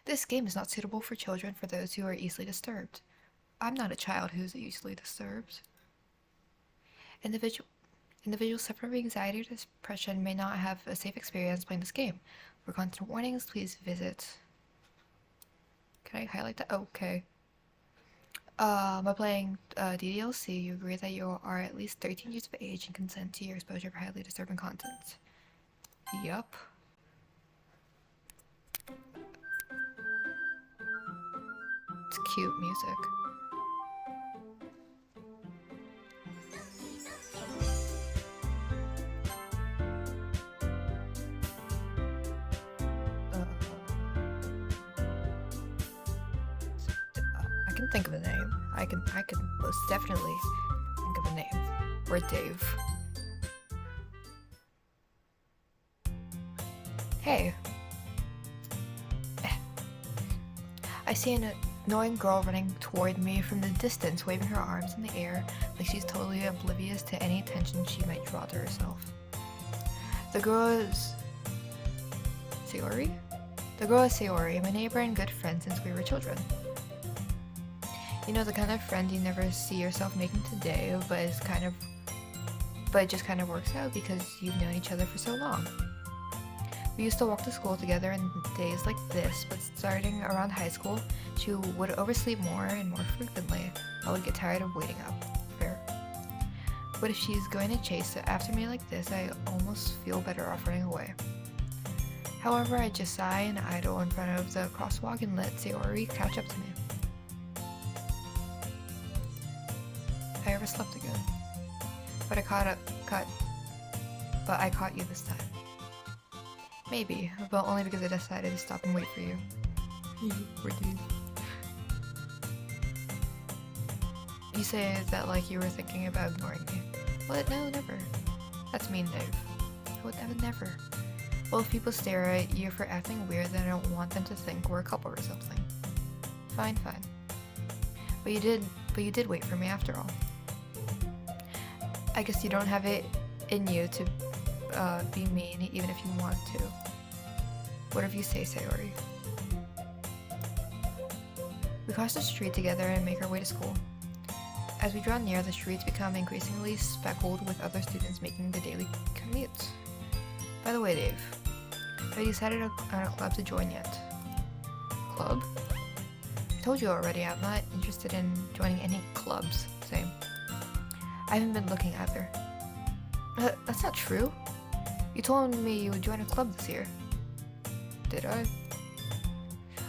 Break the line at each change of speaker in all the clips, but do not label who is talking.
This game is not suitable for children for those who are easily disturbed. I'm not a child who's easily disturbed. Individuals suffering from anxiety or depression may not have a safe experience playing this game. For content warnings, please visit. Can I highlight that? Oh, okay. By playing DDLC, you agree that you are at least 13 years of age and consent to your exposure for highly disturbing content. Yup. It's cute music. I can think of a name. I can most definitely think of a name. Or Dave. Hey. I see an annoying girl running toward me from the distance, waving her arms in the air like she's totally oblivious to any attention she might draw to herself. The girl is Sayori? The girl is Sayori, my neighbor and good friend since we were children. You know, the kind of friend you never see yourself making today, but it just kind of works out because you've known each other for so long. We used to walk to school together in days like this, but starting around high school, she would oversleep more and more frequently. I would get tired of waiting up. Fair. But if she's going to chase after me like this, I almost feel better off running away. However, I just sigh and idle in front of the crosswalk and let Sayori catch up to me. I overslept again. But I caught you this time. Maybe, but only because I decided to stop and wait for you. Poor Dave. You say that like you were thinking about ignoring me. What? No, never. That's mean, Dave. I would never. Well, if people stare at you for acting weird, then I don't want them to think we're a couple or something. Fine. But you did wait for me after all. I guess you don't have it in you to be mean even if you want to. Whatever you say, Sayori. We cross the street together and make our way to school. As we draw near, the streets become increasingly speckled with other students making the daily commute. By the way, Dave, have you decided on a club to join yet? Club? I told you already, I'm not interested in joining any clubs. Same. I haven't been looking either. That's not true. You told me you would join a club this year. Did I?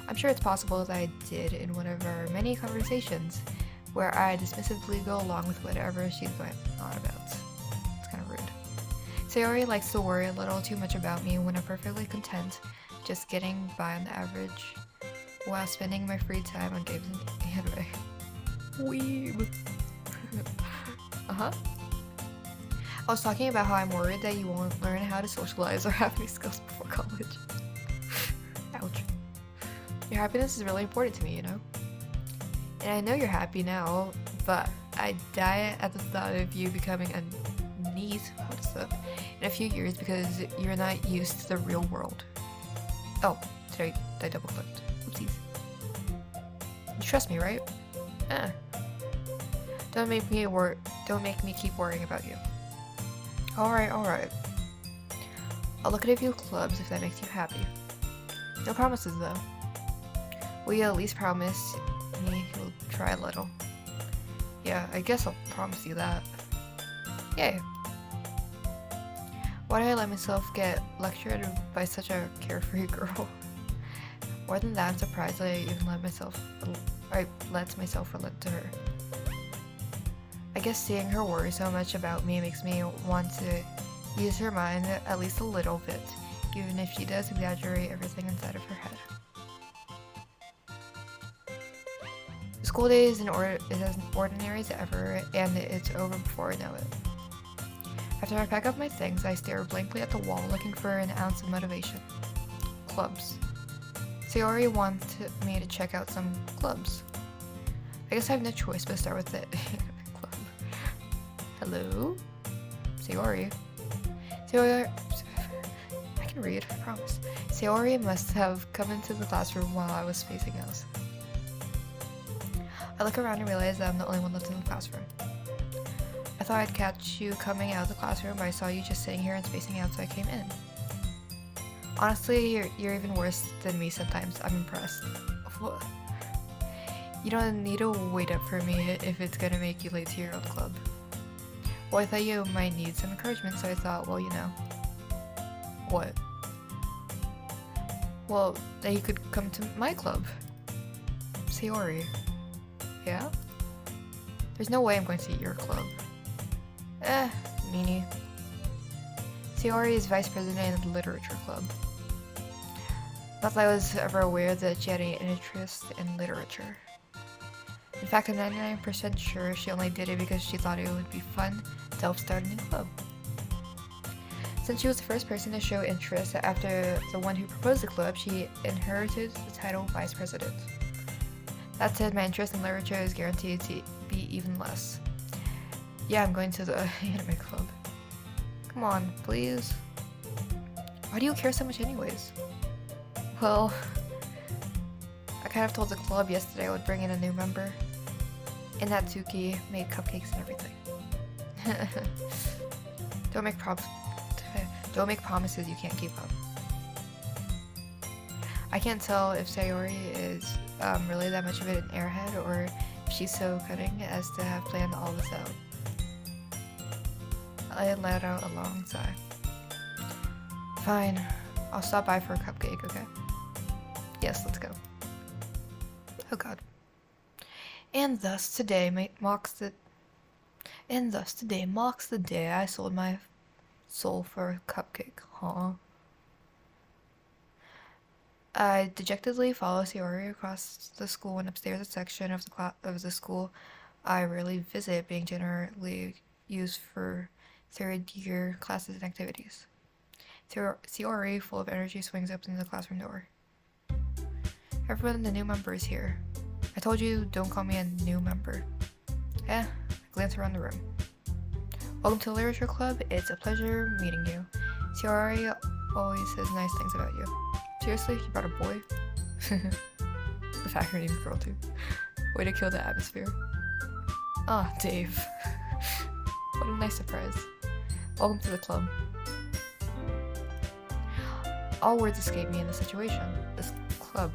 I'm sure it's possible that I did in one of our many conversations where I dismissively go along with whatever she's going on about. It's kind of rude. Sayori likes to worry a little too much about me when I'm perfectly content just getting by on the average while spending my free time on games and anime. Weeb. Uh-huh. I was talking about how I'm worried that you won't learn how to socialize or have any skills before college. Ouch. Your happiness is really important to me, you know? And I know you're happy now, but I die at the thought of you becoming a niece, in a few years because you're not used to the real world. Oh, did I double clicked? Oopsies. You trust me, right? Don't make me keep worrying about you. Alright. I'll look at a few clubs if that makes you happy. No promises though. Will you at least promise me you'll try a little? Yeah, I guess I'll promise you that. Yay. Why did I let myself get lectured by such a carefree girl? More than that, I'm surprised I even let myself relent to her. I guess seeing her worry so much about me makes me want to use her mind at least a little bit, even if she does exaggerate everything inside of her head. The school day is as ordinary as ever, and it's over before I know it. After I pack up my things, I stare blankly at the wall, looking for an ounce of motivation. Clubs. Sayori wanted me to check out some clubs. I guess I have no choice but to start with it. Club. Hello? Sayori? I can read, I promise. Sayori must have come into the classroom while I was spacing out. I look around and realize that I'm the only one left in the classroom. I thought I'd catch you coming out of the classroom, but I saw you just sitting here and spacing out, so I came in. Honestly, you're even worse than me sometimes. I'm impressed. What? You don't need to wait up for me if it's gonna make you late to your old club. Well, I thought you might need some encouragement, so I thought, well, you know. What? Well, that you could come to my club. Sayori. Yeah? There's no way I'm going to your club. Meanie. Sayori is vice president of the literature club. Not that I was ever aware that she had any interest in literature. In fact, I'm 99% sure she only did it because she thought it would be fun to help start a new club. Since she was the first person to show interest after the one who proposed the club, she inherited the title vice president. That said, my interest in literature is guaranteed to be even less. Yeah, I'm going to the anime club. Come on, please. Why do you care so much anyways? Well, I kind of told the club yesterday I would bring in a new member. And that Doki made cupcakes and everything. Don't make promises you can't keep up. I can't tell if Sayori is really that much of an airhead or if she's so cunning as to have planned all this out. I let out a long sigh. Fine, I'll stop by for a cupcake, okay? Yes, let's go. Oh god. And thus today marks the day I sold my soul for a cupcake, huh? I dejectedly follow Sayori across the school and upstairs a section of the school I rarely visit, being generally used for third-year classes and activities. Sayori, full of energy, swings open the classroom door. Everyone, the new member is here. I told you, don't call me a new member. I glance around the room. Welcome to the Literature Club. It's a pleasure meeting you. Sayori always says nice things about you. Seriously, you brought a boy? The fact her name's girl too. Way to kill the atmosphere. Ah, Dave. What a nice surprise. Welcome to the club. All words escape me in this situation. This club.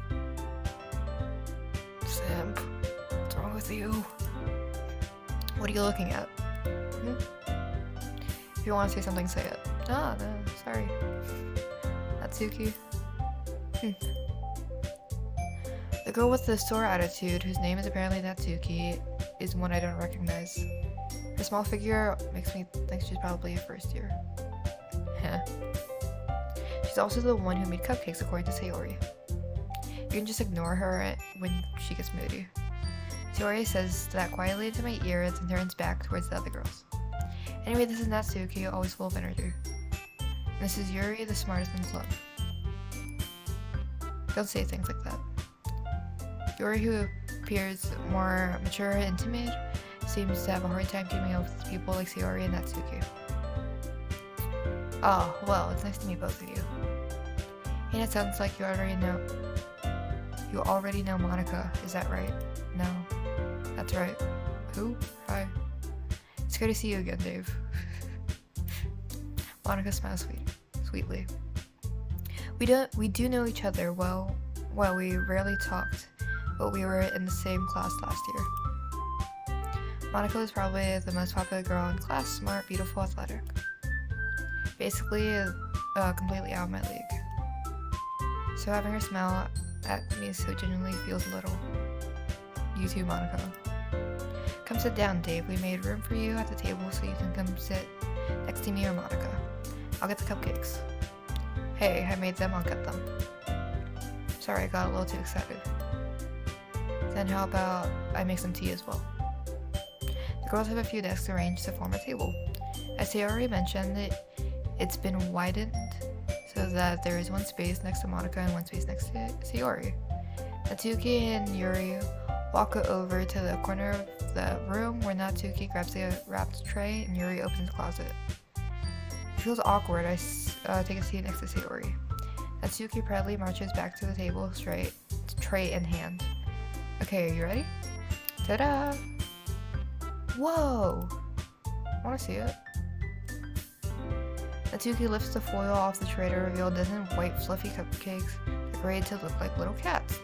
Simp, what's wrong with you? What are you looking at? If you want to say something, say it. Ah, no, sorry. Natsuki. The girl with the sore attitude, whose name is apparently Natsuki, is one I don't recognize. Her small figure makes me think she's probably a first year. She's also the one who made cupcakes, according to Sayori. You can just ignore her when she gets moody. Sayori says that quietly into my ear and turns back towards the other girls. Anyway, this is Natsuki, always full of energy. And this is Yuri, the smartest in the club. Don't say things like that. Yuri, who appears more mature and timid, seems to have a hard time keeping up with people like Sayori and Natsuki. Oh, well, it's nice to meet both of you. And it sounds like you already know Monica, is that right? No. That's right. Who? Hi. It's good to see you again, Dave. Monica smiles sweetly. We do know each other well. Well, we rarely talked, but we were in the same class last year. Monica was probably the most popular girl in class, smart, beautiful, athletic. Basically, completely out of my league. So having her smile at me so genuinely feels a little. You too, Monica. Come sit down, Dave. We made room for you at the table so you can come sit next to me or Monica. I'll get the cupcakes. Hey, I made them, I'll get them. Sorry, I got a little too excited. Then how about I make some tea as well? The girls have a few desks arranged to form a table. As Sayori mentioned, it's been widened so that there is one space next to Monica and one space next to Sayori. Natsuki and Yuri walk over to the corner of the room where Natsuki grabs a wrapped tray and Yuri opens the closet. feels awkward. I take a seat next to Sayori. Natsuki proudly marches back to the table, tray in hand. Okay, are you ready? Ta-da! Whoa! Wanna see it? Natsuki lifts the foil off the tray to reveal a dozen white fluffy cupcakes decorated to look like little cats.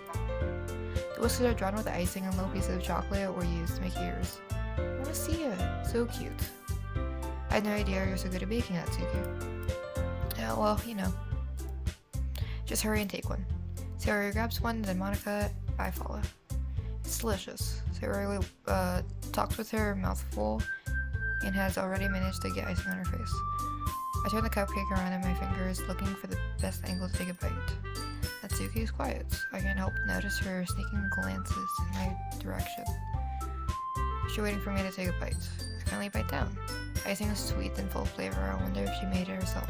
The whiskers are drawn with icing and little pieces of chocolate were used to make ears. I wanna see it. So cute. I had no idea you're so good at baking, Natsuki. Yeah, well, you know. Just hurry and take one. Sayori grabs one, then Monica, I follow. It's delicious. Sayori talks with her mouth full and has already managed to get icing on her face. I turn the cupcake around in my fingers, looking for the best angle to take a bite. Natsuki is quiet. I can't help but notice her sneaking glances in my direction. She's waiting for me to take a bite. I finally bite down. Icing is sweet and full of flavor. I wonder if she made it herself.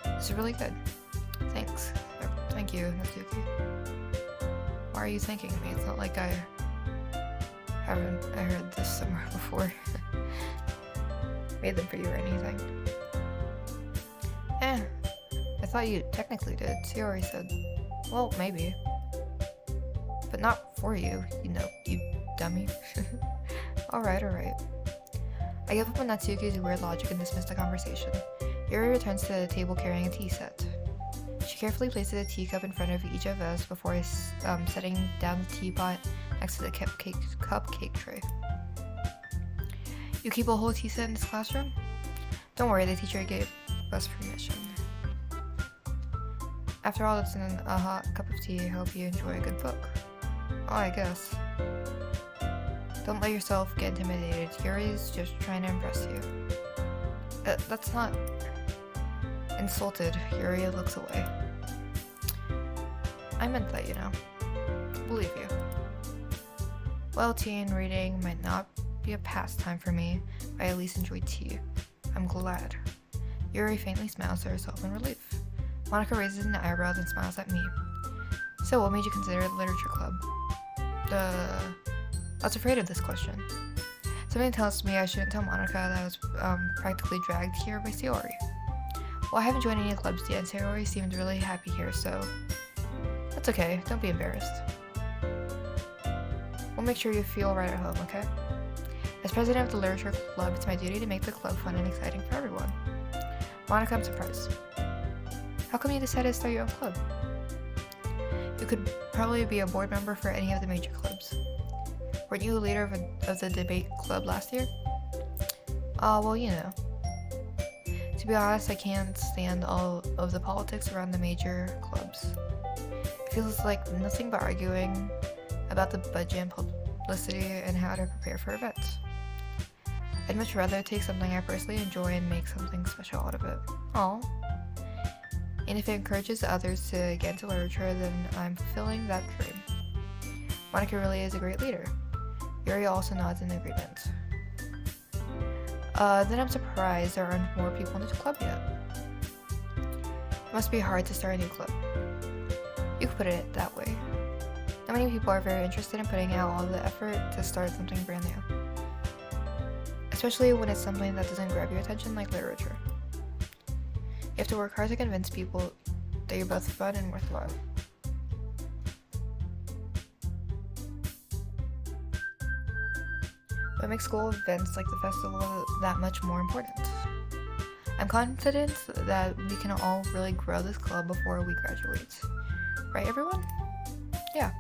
This is really good. Thanks. Thank you, Natsuki. Why are you thanking me? It's not like I heard this somewhere before. Made them for you or anything. I thought you technically did. Sayori said. Well, maybe. But not for you, you dummy. Alright. I give up on Natsuki's weird logic and dismiss the conversation. Yuri returns to the table carrying a tea set. She carefully places a teacup in front of each of us before setting down the teapot next to the cupcake tray. You keep a whole tea set in this classroom? Don't worry, the teacher gave us permission. After all, it's in a hot cup of tea. I hope you enjoy a good book. Oh, I guess. Don't let yourself get intimidated. Yuri's just trying to impress you. That's not... Insulted, Yuri looks away. I meant that, Believe you. Well, tea and reading might not be a pastime for me, but I at least enjoy tea. I'm glad. Yuri faintly smiles to herself in relief. Monica raises an eyebrow and smiles at me. So, what made you consider the literature club? I was afraid of this question. Something tells me I shouldn't tell Monica that I was practically dragged here by Sayori. Well, I haven't joined any clubs yet, and Sayori seemed really happy here, so... That's okay, don't be embarrassed. We'll make sure you feel right at home, okay? As president of the literature club, it's my duty to make the club fun and exciting for everyone. Monica, I'm surprised. How come you decided to start your own club? You could probably be a board member for any of the major clubs. Weren't you a leader of the debate club last year? Well, To be honest, I can't stand all of the politics around the major clubs. It feels like nothing but arguing about the budget and publicity and how to prepare for events. I'd much rather take something I personally enjoy and make something special out of it. Aw. And if it encourages others to get into literature, then I'm fulfilling that dream. Monica really is a great leader. Yuri also nods in agreement. Then I'm surprised there aren't more people in this club yet. It must be hard to start a new club. You could put it that way. Not many people are very interested in putting out all the effort to start something brand new. Especially when it's something that doesn't grab your attention like literature. You have to work hard to convince people that you're both fun and worthwhile. What makes school events like the festival that much more important? I'm confident that we can all really grow this club before we graduate. Right, everyone? Yeah.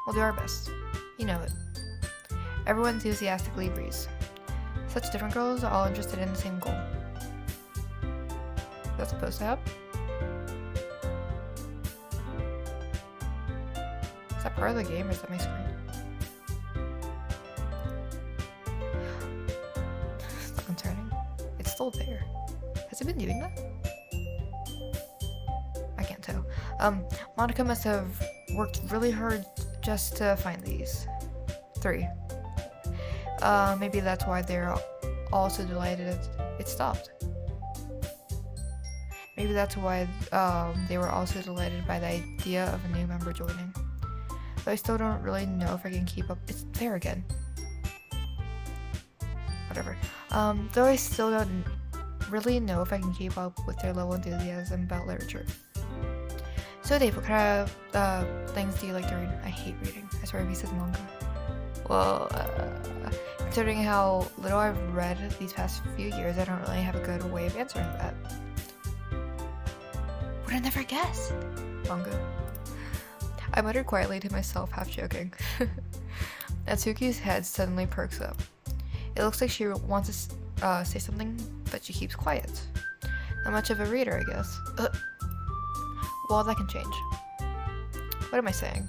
We'll do our best. You know it. Everyone enthusiastically agrees. Such different girls are all interested in the same goal. That's supposed to happen? Is that part of the game or is that my screen? Stop turning. It's still there. Has it been doing that? I can't tell. Monica must have worked really hard just to find these. 3. Maybe that's why they're all so delighted it stopped. Maybe that's why they were also delighted by the idea of a new member joining. Though I still don't really know if I can keep up. It's there again. Whatever. Though I still don't really know if I can keep up with their level of enthusiasm about literature. So Dave, what kind of things do you like to read? I hate reading. I swear if he says manga. Well, considering how little I've read these past few years, I don't really have a good way of answering that. Would I never guess? Manga. I muttered quietly to myself, half joking. Natsuki's head suddenly perks up. It looks like she wants to say something, but she keeps quiet. Not much of a reader, I guess. Well, that can change. What am I saying?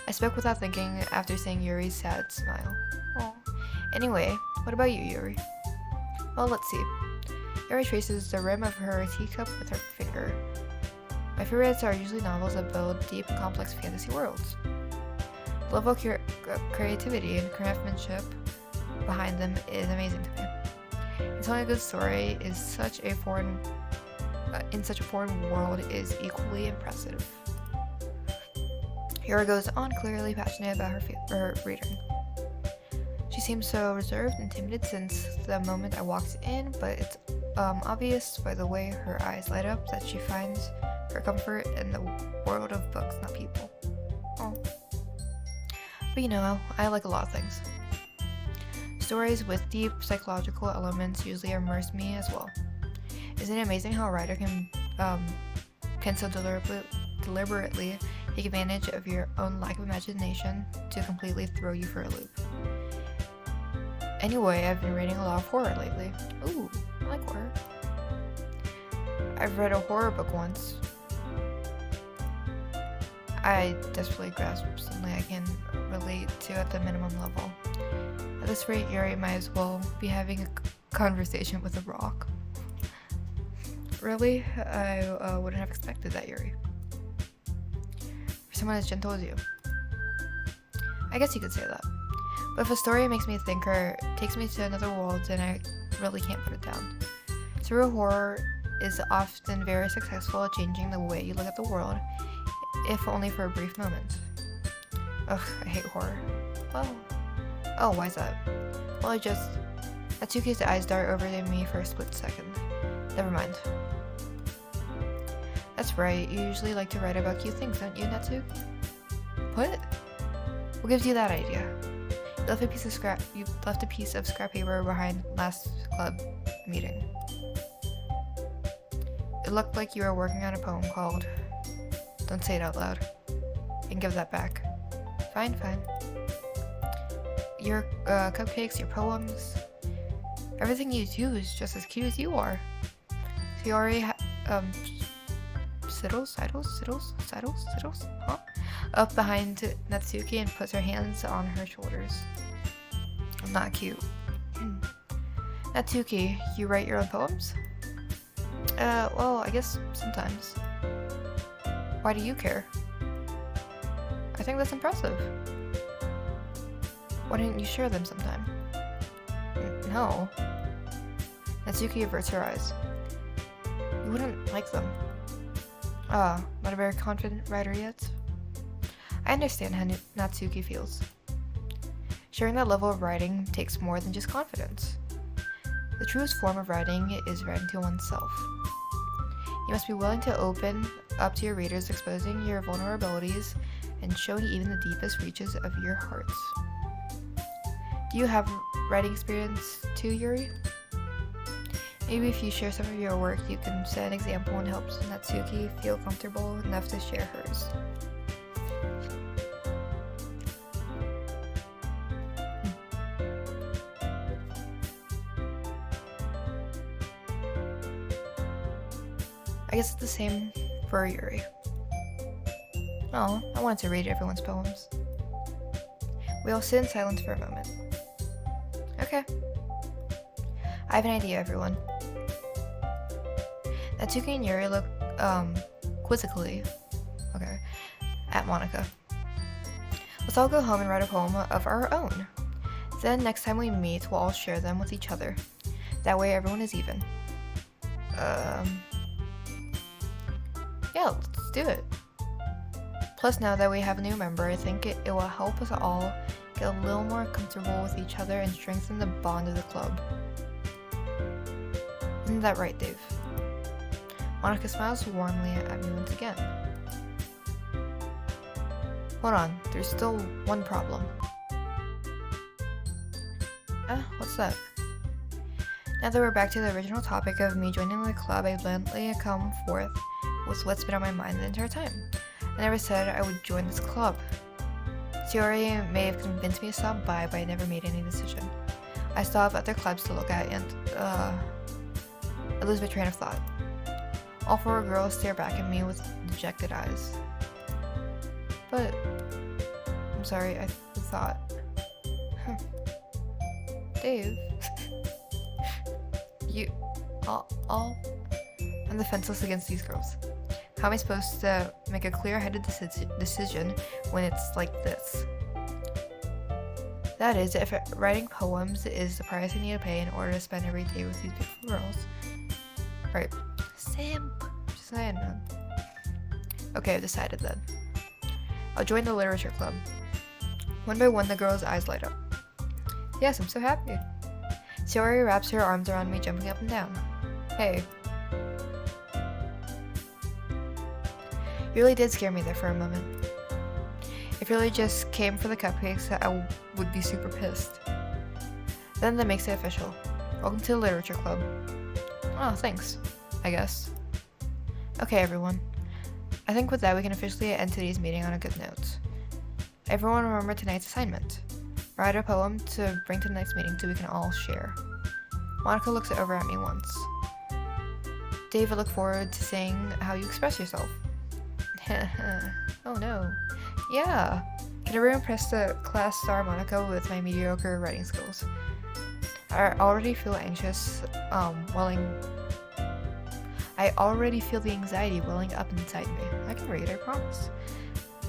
I spoke without thinking after seeing Yuri's sad smile. Aww. Anyway, what about you, Yuri? Well, let's see. Yuri traces the rim of her teacup with her finger. My favorites are usually novels that build deep and complex fantasy worlds. The level of creativity and craftsmanship behind them is amazing to me. And telling a good story is in such a foreign world is equally impressive. Yuri goes on, clearly passionate about her reading. She seems so reserved and timid since the moment I walked in, but it's obvious by the way her eyes light up that she finds her comfort in the world of books, not people. Oh. But you know, I like a lot of things. Stories with deep psychological elements usually immerse me as well. Isn't it amazing how a writer can so deliberately take advantage of your own lack of imagination to completely throw you for a loop? Anyway, I've been reading a lot of horror lately. Ooh, I like horror. I've read a horror book once. I desperately grasped something I can relate to at the minimum level. At this rate, Yuri might as well be having a conversation with a rock. Really? I wouldn't have expected that, Yuri. For someone as gentle as you. I guess you could say that. But if a story makes me think or takes me to another world, then I really can't put it down. Surreal horror is often very successful at changing the way you look at the world, if only for a brief moment. Ugh, I hate horror. Well, oh, why's that? Well, Natsuki's eyes dart over to me for a split second. Never mind. That's right, you usually like to write about cute things, don't you, Natsuki? What? What gives you that idea? You left a piece of scrap paper behind last club meeting. It looked like you were working on a poem called... Don't say it out loud. You can give that back. Fine. Your cupcakes, your poems, everything you do is just as cute as you are. So you already siddles, huh? Up behind Natsuki and puts her hands on her shoulders. Not cute. Natsuki, you write your own poems? Well, I guess sometimes. Why do you care? I think that's impressive. Why didn't you share them sometime? No. Natsuki averts her eyes. You wouldn't like them. Not a very confident writer yet? I understand how Natsuki feels. Sharing that level of writing takes more than just confidence. The truest form of writing is writing to oneself. You must be willing to open up to your readers, exposing your vulnerabilities and showing even the deepest reaches of your hearts. Do you have writing experience too, Yuri? Maybe if you share some of your work, you can set an example and help Natsuki feel comfortable enough to share hers. I guess it's the same for Yuri. Oh, I wanted to read everyone's poems. We all sit in silence for a moment. Okay. I have an idea, everyone. Natsuki and Yuri look, quizzically, at Monika. Let's all go home and write a poem of our own. Then next time we meet, we'll all share them with each other. That way everyone is even. Yeah, let's do it. Plus, now that we have a new member, I think it will help us all get a little more comfortable with each other and strengthen the bond of the club. Isn't Isn't that right, Dave? Monica smiles warmly at me once again. Hold on, there's still one problem. What's that? Now that we're back to the original topic of me joining the club, I bluntly come forth with what's been on my mind the entire time. I never said I would join this club. Theory may have convinced me to stop by, but I never made any decision. I still have other clubs to look at and, I lose my train of thought. All four girls stare back at me with dejected eyes. But, I'm sorry, I thought... Dave? I'm defenseless against these girls. How am I supposed to make a clear-headed decision when it's like this? That is, if writing poems is the price I need to pay in order to spend every day with these beautiful girls. Right. Simp. Just saying, man. Okay, I've decided then. I'll join the literature club. One by one, the girls' eyes light up. Yes, I'm so happy. Sayori wraps her arms around me, jumping up and down. Hey. You really did scare me there for a moment. If you really just came for the cupcakes, I would be super pissed. Then that makes it official. Welcome to the literature club. Oh, thanks, I guess. Okay, everyone. I think with that we can officially end today's meeting on a good note. Everyone remember tonight's assignment. Write a poem to bring to the next meeting so we can all share. Monica looks over at me once. Dave, I look forward to seeing how you express yourself. Oh no. Yeah. Can I impress the class star Monica with my mediocre writing skills? I already feel anxious, I already feel the anxiety welling up inside me. I can read, I promise.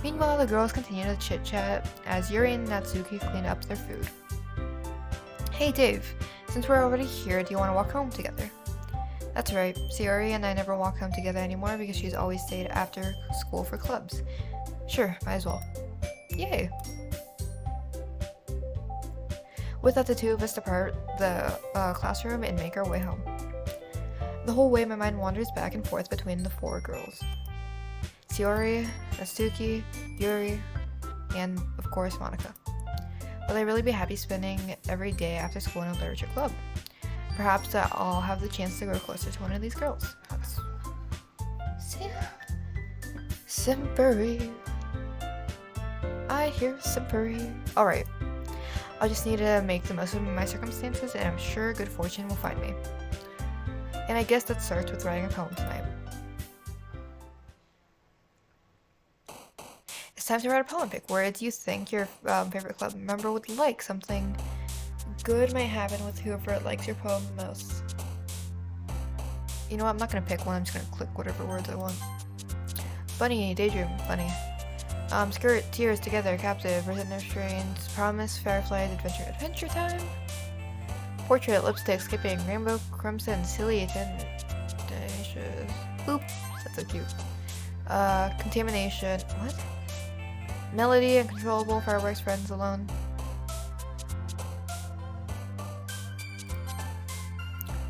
Meanwhile, the girls continue to chit-chat as Yuri and Natsuki clean up their food. Hey Dave, since we're already here, do you want to walk home together? That's right, Sayori and I never walk home together anymore because she's always stayed after school for clubs. Sure, might as well. Yay! With that, the two of us depart the classroom and make our way home. The whole way, my mind wanders back and forth between the four girls. Sayori, Natsuki, Yuri, and, of course, Monica. Will I really be happy spending every day after school in a literature club? Perhaps I'll have the chance to grow closer to one of these girls. Simpery. I hear simpery. Alright. I'll just need to make the most of my circumstances, and I'm sure good fortune will find me. And I guess that starts with writing a poem tonight. It's time to write a poem. Pick words you think your favorite club member would like. Something good might happen with whoever likes your poem the most. You know what? I'm not gonna pick one. I'm just gonna click whatever words I want. Bunny, daydream, funny. Skirt, tears, together, captive, resentment restraints, promise, fireflies, adventure time. Portrait, lipstick, skipping, rainbow, crimson, silly, tenacious. Oops, that's so cute. Contamination, what? Melody, uncontrollable, fireworks, friends alone.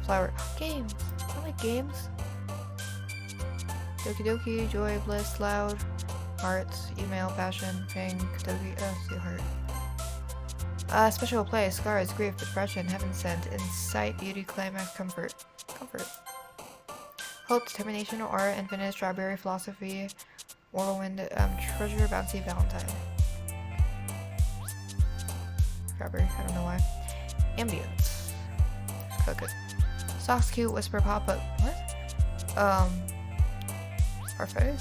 Flower, games. I like games. Doki Doki, joy, bliss, loud, hearts, email, passion, ping, Doki, see heart. Special play, scars, grief, depression, heaven sent, insight, beauty, climax, comfort. Hope, determination, aura, infinite, strawberry, philosophy, whirlwind, treasure, bouncy, valentine. Strawberry, I don't know why. Ambience. Cook it. Socks, cute, whisper, pop up. What? Parfait?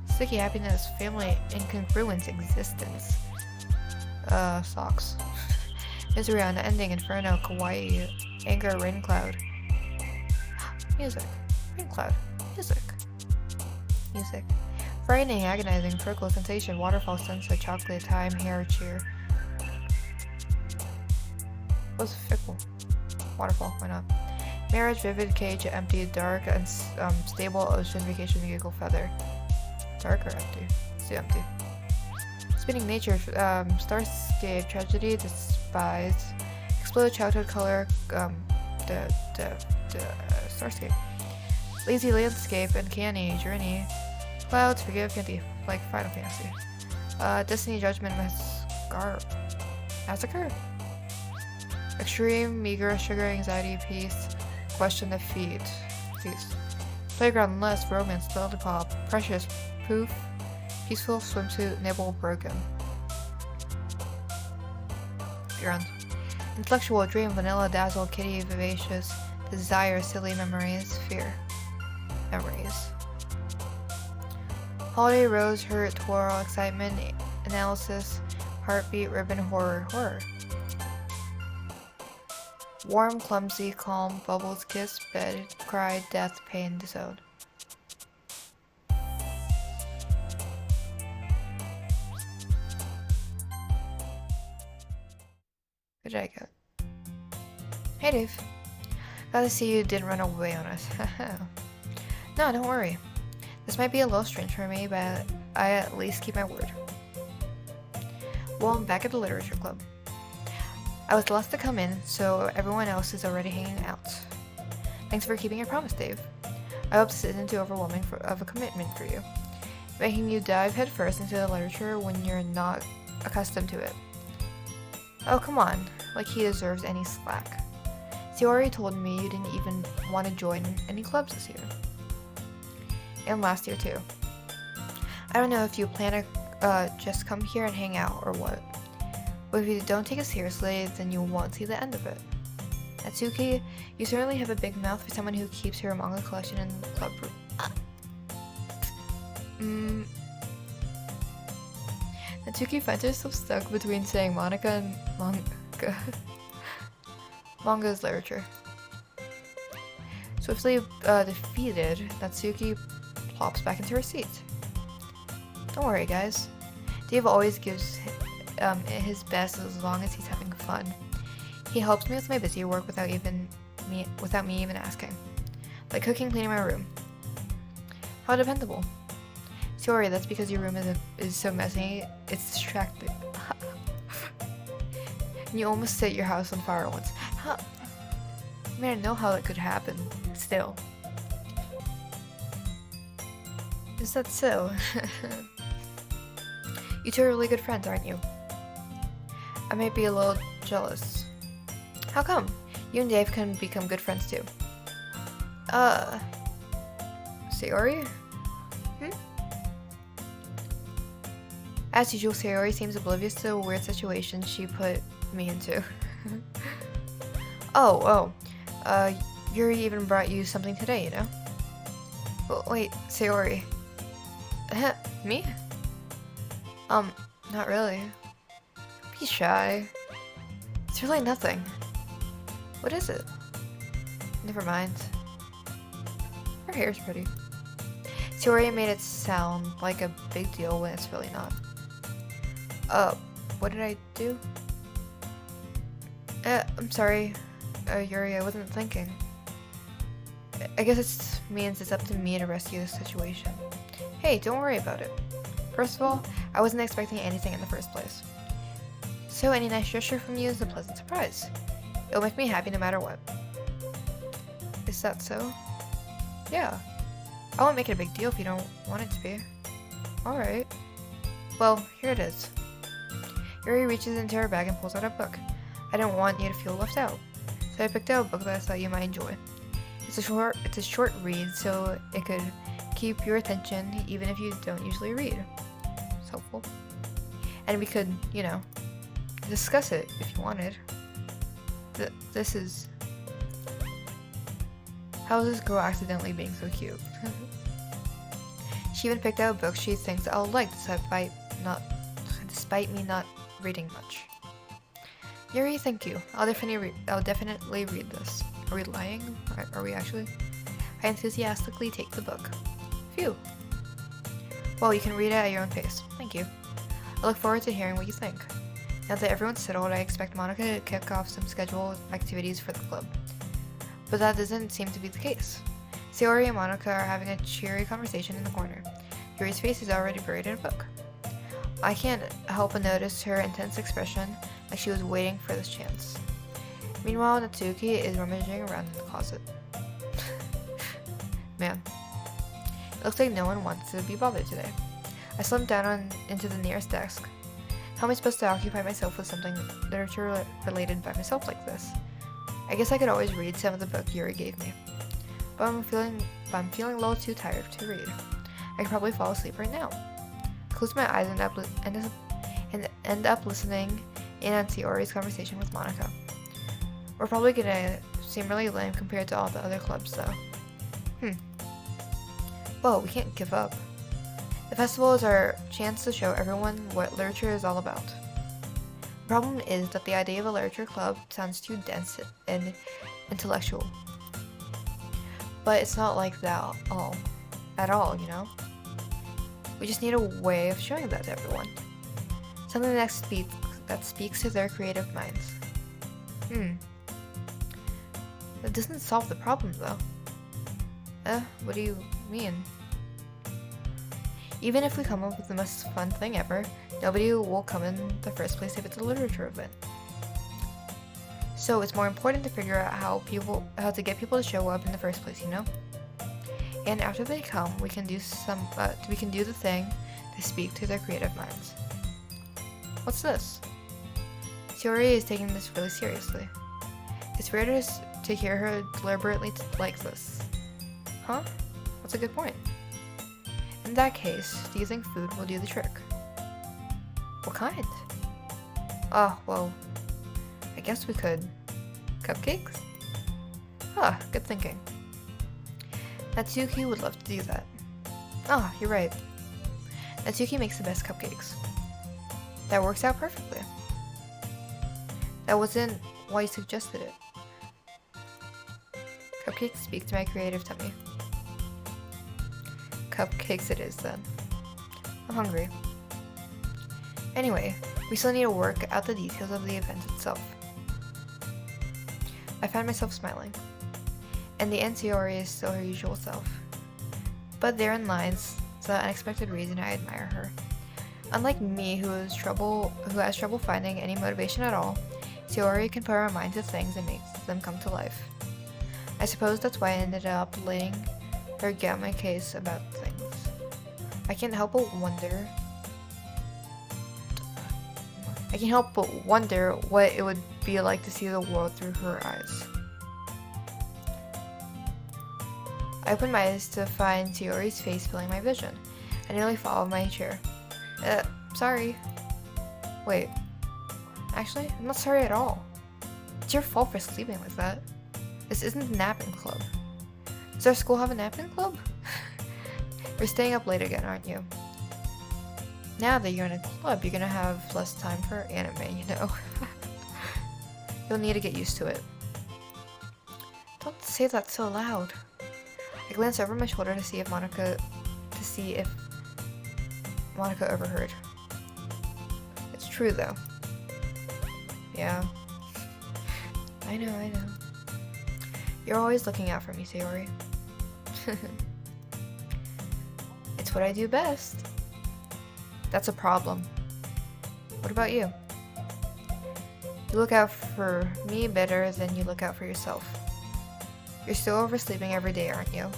Sticky happiness, family, incongruence, existence. Socks. Misery on ending, inferno, kawaii, anger, rain cloud. Music. Rain cloud. Music. Frightening, agonizing, trickle, sensation, waterfall, sunset, chocolate, time, hair, cheer. What's fickle? Waterfall, why not? Marriage, vivid, cage, empty, dark, unstable, ocean, vacation, giggle, feather. Dark or empty? Let's do empty. Spinning nature, starscape, tragedy, despise, explode, childhood, color, Starscape. Lazy Landscape, Uncanny, Journey, Clouds, Forgive, Candy, like Final Fantasy. Destiny, Judgment, Massacre? Extreme, Meager, Sugar, Anxiety, Peace, Question, Defeat. Peace. Playground, Lust, Romance, Lollipop, Precious, Poof, Peaceful, Swimsuit, Nibble, Broken. Background. Intellectual, Dream, Vanilla, Dazzle, Kitty, Vivacious, Desire, Silly, Memories, Fear. Memories. Holiday, Rose, Hurt, Twirl, Excitement, Analysis, Heartbeat, Ribbon, Horror, Horror. Warm, Clumsy, Calm, Bubbles, Kiss, Bed, Cry, Death, Pain, Disown. What did I get? Hey Dave. Glad to see you didn't run away on us. No, don't worry. This might be a little strange for me, but I at least keep my word. Well, I'm back at the literature club. I was the last to come in, so everyone else is already hanging out. Thanks for keeping your promise, Dave. I hope this isn't too overwhelming of a commitment for you, making you dive headfirst into the literature when you're not accustomed to it. Oh, come on, like he deserves any slack. Sayori told me you didn't even want to join any clubs this year. And last year too. I don't know if you plan to just come here and hang out or what. But if you don't take it seriously, then you won't see the end of it. Natsuki, you certainly have a big mouth for someone who keeps her manga collection in the club room. Natsuki finds herself stuck between saying Monica and manga. Manga is literature. Swiftly defeated, Natsuki plops back into her seat. Don't worry, guys. Dave always gives his best as long as he's having fun. He helps me with my busy work without me even asking. Like cooking, cleaning my room. How dependable. Sorry, that's because your room is so messy, it's distracting. And you almost set your house on fire once. Huh. I mean, I know how that could happen. Still. Is that so? You two are really good friends, aren't you? I might be a little jealous. How come? You and Dave can become good friends too. Sayori? As usual, Sayori seems oblivious to the weird situation she put me into. Yuri even brought you something today, you know? Well, wait, Sayori. Me? Not really. Be shy. It's really nothing. What is it? Never mind. Her hair's pretty. Sayori made it sound like a big deal when it's really not. What did I do? I'm sorry, Yuri, I wasn't thinking. I guess it means it's up to me to rescue this situation. Hey, don't worry about it. First of all, I wasn't expecting anything in the first place. So any nice gesture from you is a pleasant surprise. It'll make me happy no matter what. Is that so? Yeah. I won't make it a big deal if you don't want it to be. Alright. Well, here it is. Yuri reaches into her bag and pulls out a book. I didn't want you to feel left out, so I picked out a book that I thought you might enjoy. It's a short read, so it could keep your attention even if you don't usually read. It's helpful. And we could, you know, discuss it if you wanted. This is... How is this girl accidentally being so cute? She even picked out a book she thinks I'll like despite me not reading much. Yuri, thank you. I'll definitely read this. Are we lying? Are we actually? I enthusiastically take the book. Phew. Well, you can read it at your own pace. Thank you. I look forward to hearing what you think. Now that everyone's settled, I expect Monica to kick off some scheduled activities for the club. But that doesn't seem to be the case. Sayori and Monica are having a cheery conversation in the corner. Yuri's face is already buried in a book. I can't help but notice her intense expression, like she was waiting for this chance. Meanwhile, Natsuki is rummaging around in the closet. Man, it looks like no one wants to be bothered today. I slumped down into the nearest desk. How am I supposed to occupy myself with something literature related by myself like this? I guess I could always read some of the book Yuri gave me. But I'm feeling a little too tired to read. I could probably fall asleep right now. Close my eyes and end up listening in on Sayori's conversation with Monica. We're probably gonna seem really lame compared to all the other clubs though. Well, we can't give up. The festival is our chance to show everyone what literature is all about. The problem is that the idea of a literature club sounds too dense and intellectual. But it's not like that at all, you know? We just need a way of showing that to everyone. Something that speaks to their creative minds. That doesn't solve the problem though. What do you mean? Even if we come up with the most fun thing ever, nobody will come in the first place if it's a literature event. So it's more important to figure out how to get people to show up in the first place, you know? And after they come, we can do the thing to speak to their creative minds. What's this? Sayori is taking this really seriously. It's rare to hear her deliberately like this. Huh? That's a good point. In that case, do you think food will do the trick? What kind? Oh, well, I guess we could. Cupcakes? Good thinking. Natsuki would love to do that. You're right. Natsuki makes the best cupcakes. That works out perfectly. That wasn't why you suggested it. Cupcakes speak to my creative tummy. Cupcakes it is then. I'm hungry. Anyway, we still need to work out the details of the event itself. I found myself smiling. And the Sayori is still her usual self. But therein lies the unexpected reason I admire her. Unlike me, who has trouble finding any motivation at all, Sayori can put her mind to things and makes them come to life. I suppose that's why I ended up letting her get my case about things. I can't help but wonder what it would be like to see the world through her eyes. I opened my eyes to find Sayori's face filling my vision. I nearly fell out of my chair. Sorry. Wait. Actually, I'm not sorry at all. It's your fault for sleeping like that. This isn't a napping club. Does our school have a napping club? You're staying up late again, aren't you? Now that you're in a club, you're gonna have less time for anime, you know? You'll need to get used to it. Don't say that so loud. I glanced over my shoulder to see if Monica overheard. It's true though. Yeah. I know. You're always looking out for me, Sayori. It's what I do best. That's a problem. What about you? You look out for me better than you look out for yourself. You're still oversleeping every day, aren't you?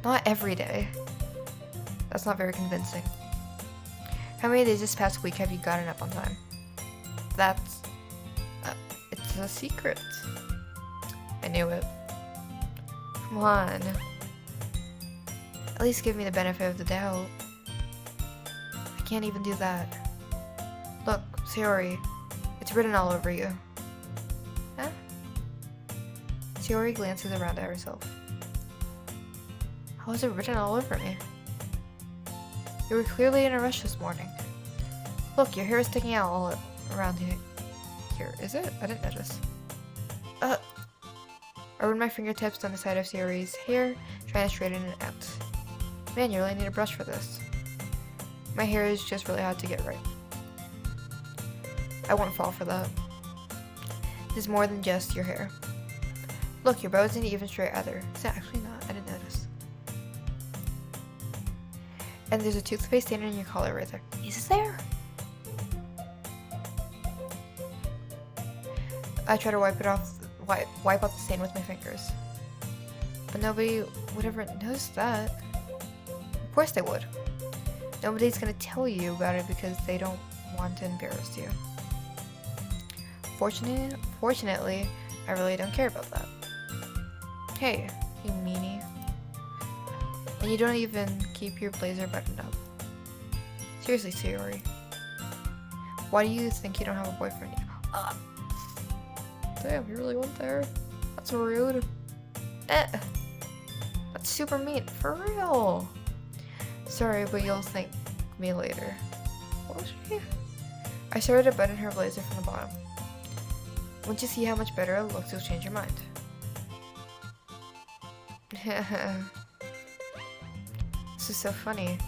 Not every day. That's not very convincing. How many days this past week have you gotten up on time? That's... it's a secret. I knew it. Come on. At least give me the benefit of the doubt. I can't even do that. Look, Sayori, it's written all over you. Huh? Sayori glances around at herself. How is it written all over me? You were clearly in a rush this morning. Look, your hair is sticking out all around here. Is it? I didn't notice. I run my fingertips down the side of Sayori's hair, trying to straighten it out. Man, you really need a brush for this. My hair is just really hard to get right. I won't fall for that. This is more than just your hair. Look, your bow isn't even straight either. Is it actually not? I didn't notice. And there's a toothpaste stain on your collar right there. Is it there? I try to wipe off the stain with my fingers. But nobody would ever notice that. Of course they would. Nobody's gonna tell you about it because they don't want to embarrass you. Fortunately, I really don't care about that. Hey, you meanie. And you don't even keep your blazer buttoned up. Seriously, Sayori. Why do you think you don't have a boyfriend yet? Damn, you really went there? That's rude. That's super mean. For real. Sorry, but you'll thank me later. What was she? I started to button her blazer from the bottom. Once you see how much better it looks, you'll change your mind. This is so funny.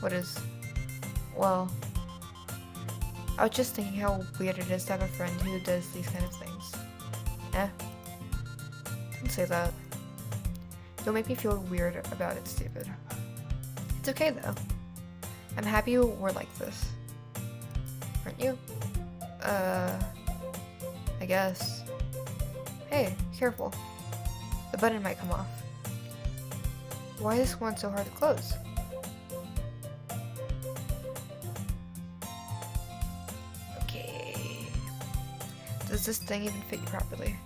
What is? Well, I was just thinking how weird it is to have a friend who does these kind of things. Don't say that. You'll make me feel weird about it, stupid. It's okay though. I'm happy we're like this. Aren't you? I guess. Hey, careful. The button might come off. Why is this one so hard to close? Okay. Does this thing even fit you properly?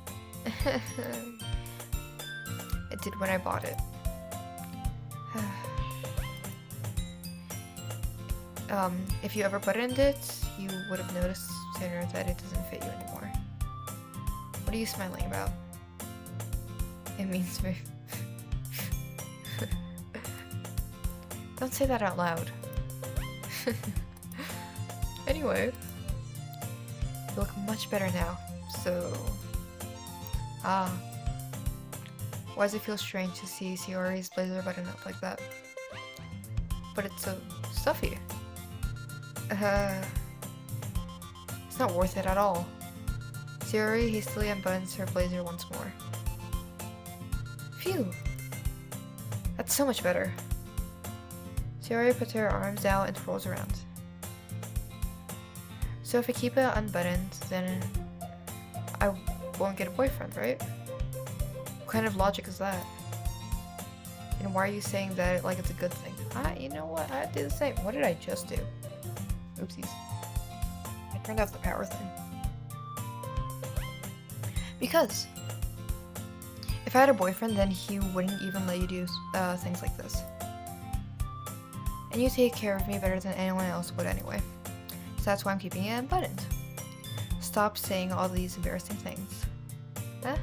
It did when I bought it. If you ever buttoned it, you would have noticed sooner that it doesn't fit you anymore. What are you smiling about? It means me. Don't say that out loud. Anyway, you look much better now, so... Why does it feel strange to see Sayori's blazer button up like that? But it's so stuffy. It's not worth it at all. Sayori hastily unbuttons her blazer once more. Phew! That's so much better. Sayori puts her arms out and twirls around. So if I keep it unbuttoned, then I won't get a boyfriend, right? What kind of logic is that? And why are you saying that like it's a good thing? You know what? I do the same. What did I just do? Oopsies. I turned off the power thing. Because if I had a boyfriend, then he wouldn't even let you do things like this. And you take care of me better than anyone else would anyway. So that's why I'm keeping it unbuttoned. Stop saying all these embarrassing things. I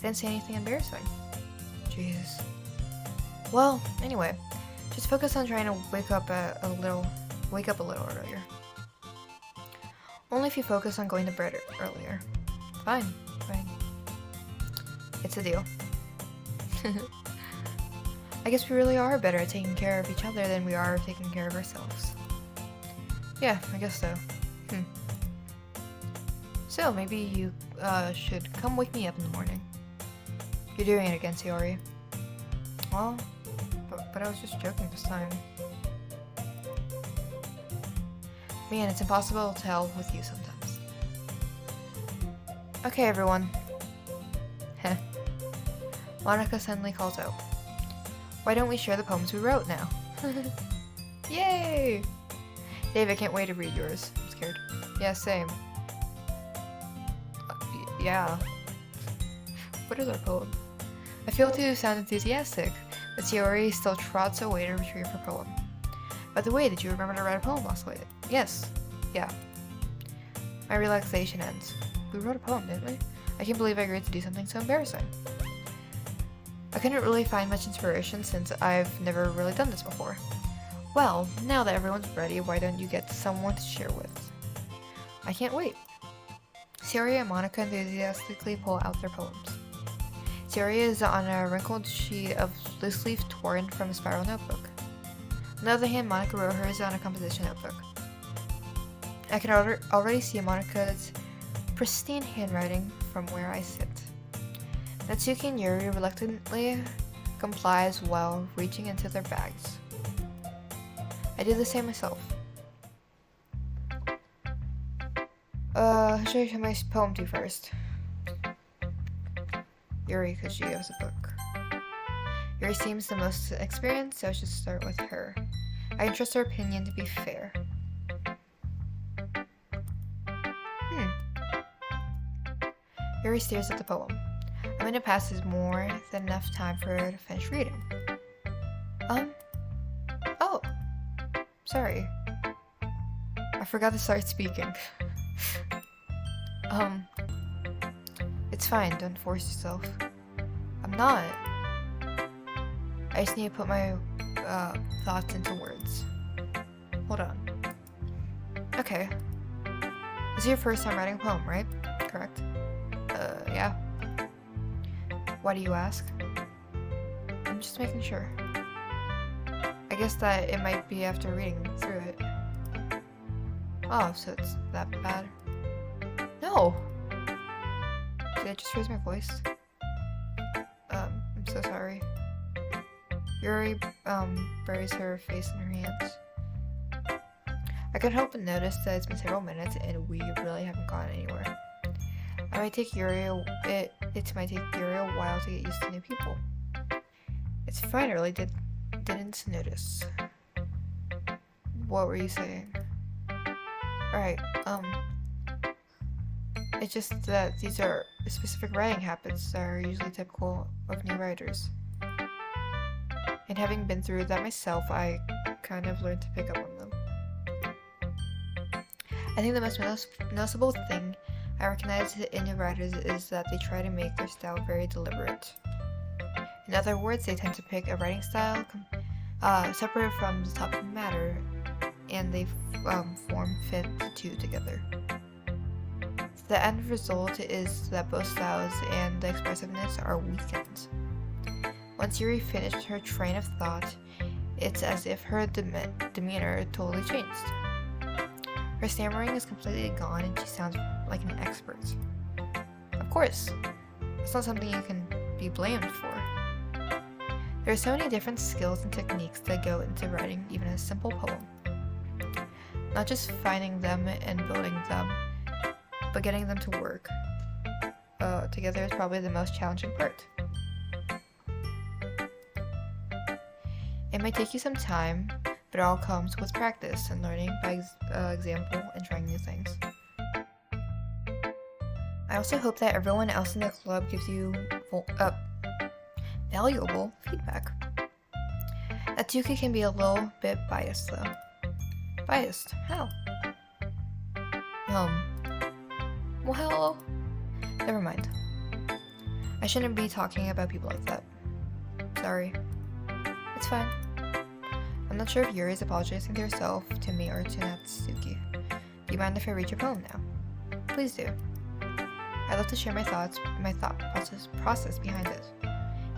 didn't say anything embarrassing. Jeez. Well, anyway, just focus on trying to wake up a little earlier. Only if you focus on going to bed earlier. Fine. It's a deal. I guess we really are better at taking care of each other than we are taking care of ourselves. Yeah, I guess so. So, maybe you should come wake me up in the morning. You're doing it again, Sayori. Well, but I was just joking this time. Man, it's impossible to tell with you sometimes. Okay, everyone. Heh. Monica suddenly calls out. Why don't we share the poems we wrote now? Yay! Dave, I can't wait to read yours. I'm scared. Yeah, same. Yeah. What is our poem? I feel to sound enthusiastic, but Sayori still trots away to retrieve her poem. By the way, did you remember to write a poem last night? Yes. Yeah. My relaxation ends. We wrote a poem, didn't we? I can't believe I agreed to do something so embarrassing. I couldn't really find much inspiration since I've never really done this before. Well, now that everyone's ready, why don't you get someone to share with? I can't wait. Sayori and Monica enthusiastically pull out their poems. Sayori is on a wrinkled sheet of loose-leaf torn from a spiral notebook. On the other hand, Monica wrote hers on a composition notebook. I can already see Monica's pristine handwriting from where I sit. Natsuki and Yuri reluctantly complies while reaching into their bags. I do the same myself. Who should I show my poem to first? Yuri because she gives a book. Yuri seems the most experienced, so I should start with her. I can trust her opinion to be fair. Yuri stares at the poem. A minute passes, more than enough time for her to finish reading. Oh, sorry. I forgot to start speaking. It's fine, don't force yourself. I'm not. I just need to put my thoughts into words. Hold on. Okay. This is your first time writing a poem, right? Correct? Yeah. Why do you ask? I'm just making sure. I guess that it might be after reading through it. Oh, so it's that bad? No! Did I just raise my voice? I'm so sorry. Yuri, buries her face in her hands. I couldn't help but notice that it's been several minutes and we really haven't gone anywhere. It might take Yuri a while to get used to new people. It's fine, I really didn't notice. What were you saying? Alright, it's just that these are specific writing habits that are usually typical of new writers. And having been through that myself, I kind of learned to pick up on them. I think the most noticeable thing I recognize in new writers is that they try to make their style very deliberate. In other words, they tend to pick a writing style separate from the topic matter, and they fit the two together. The end result is that both styles and the expressiveness are weakened. Once Yuri finished her train of thought, it's as if her demeanor totally changed. Her stammering is completely gone and she sounds like an expert. Of course, it's not something you can be blamed for. There are so many different skills and techniques that go into writing even a simple poem. Not just finding them and building them, but getting them to work together is probably the most challenging part. It might take you some time, but it all comes with practice and learning by example and trying new things. I also hope that everyone else in the club gives you valuable feedback. Doki can be a little bit biased though. Biased? How? Well, never mind. I shouldn't be talking about people like that. Sorry. It's fine. I'm not sure if Yuri is apologizing to herself, to me, or to Natsuki. Do you mind if I read your poem now? Please do. I'd love to share my thought process behind it.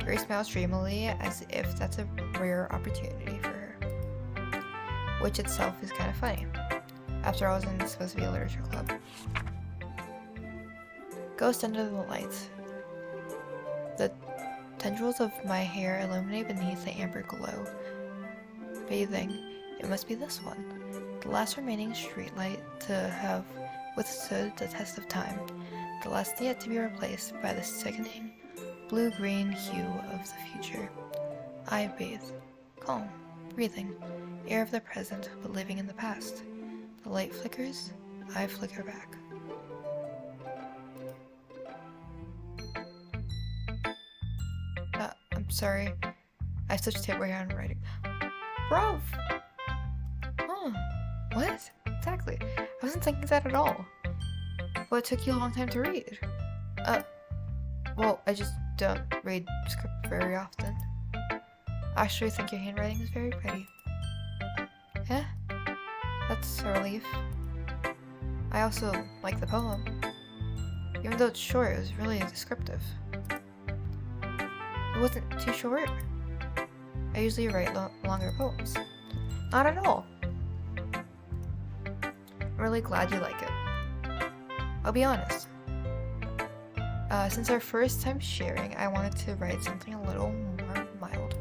Yuri smiles dreamily as if that's a rare opportunity for her. Which itself is kind of funny. After all, isn't supposed to be a literature club. Ghost under the lights. The tendrils of my hair illuminate beneath the amber glow. Bathing, it must be this one. The last remaining streetlight to have withstood the test of time. The last yet to be replaced by the sickening blue-green hue of the future. I bathe, calm, breathing, air of the present, but living in the past. The light flickers, I flicker back. I'm sorry. I switched to where I'm writing. Bro! Huh. What? Exactly. I wasn't thinking that at all. Well, it took you a long time to read. Well, I just don't read script very often. I actually think your handwriting is very pretty. Yeah? That's a relief. I also like the poem. Even though it's short, it was really descriptive. It wasn't too short. I usually write longer poems. Not at all. I'm really glad you like it. I'll be honest. Since our first time sharing, I wanted to write something a little more mild.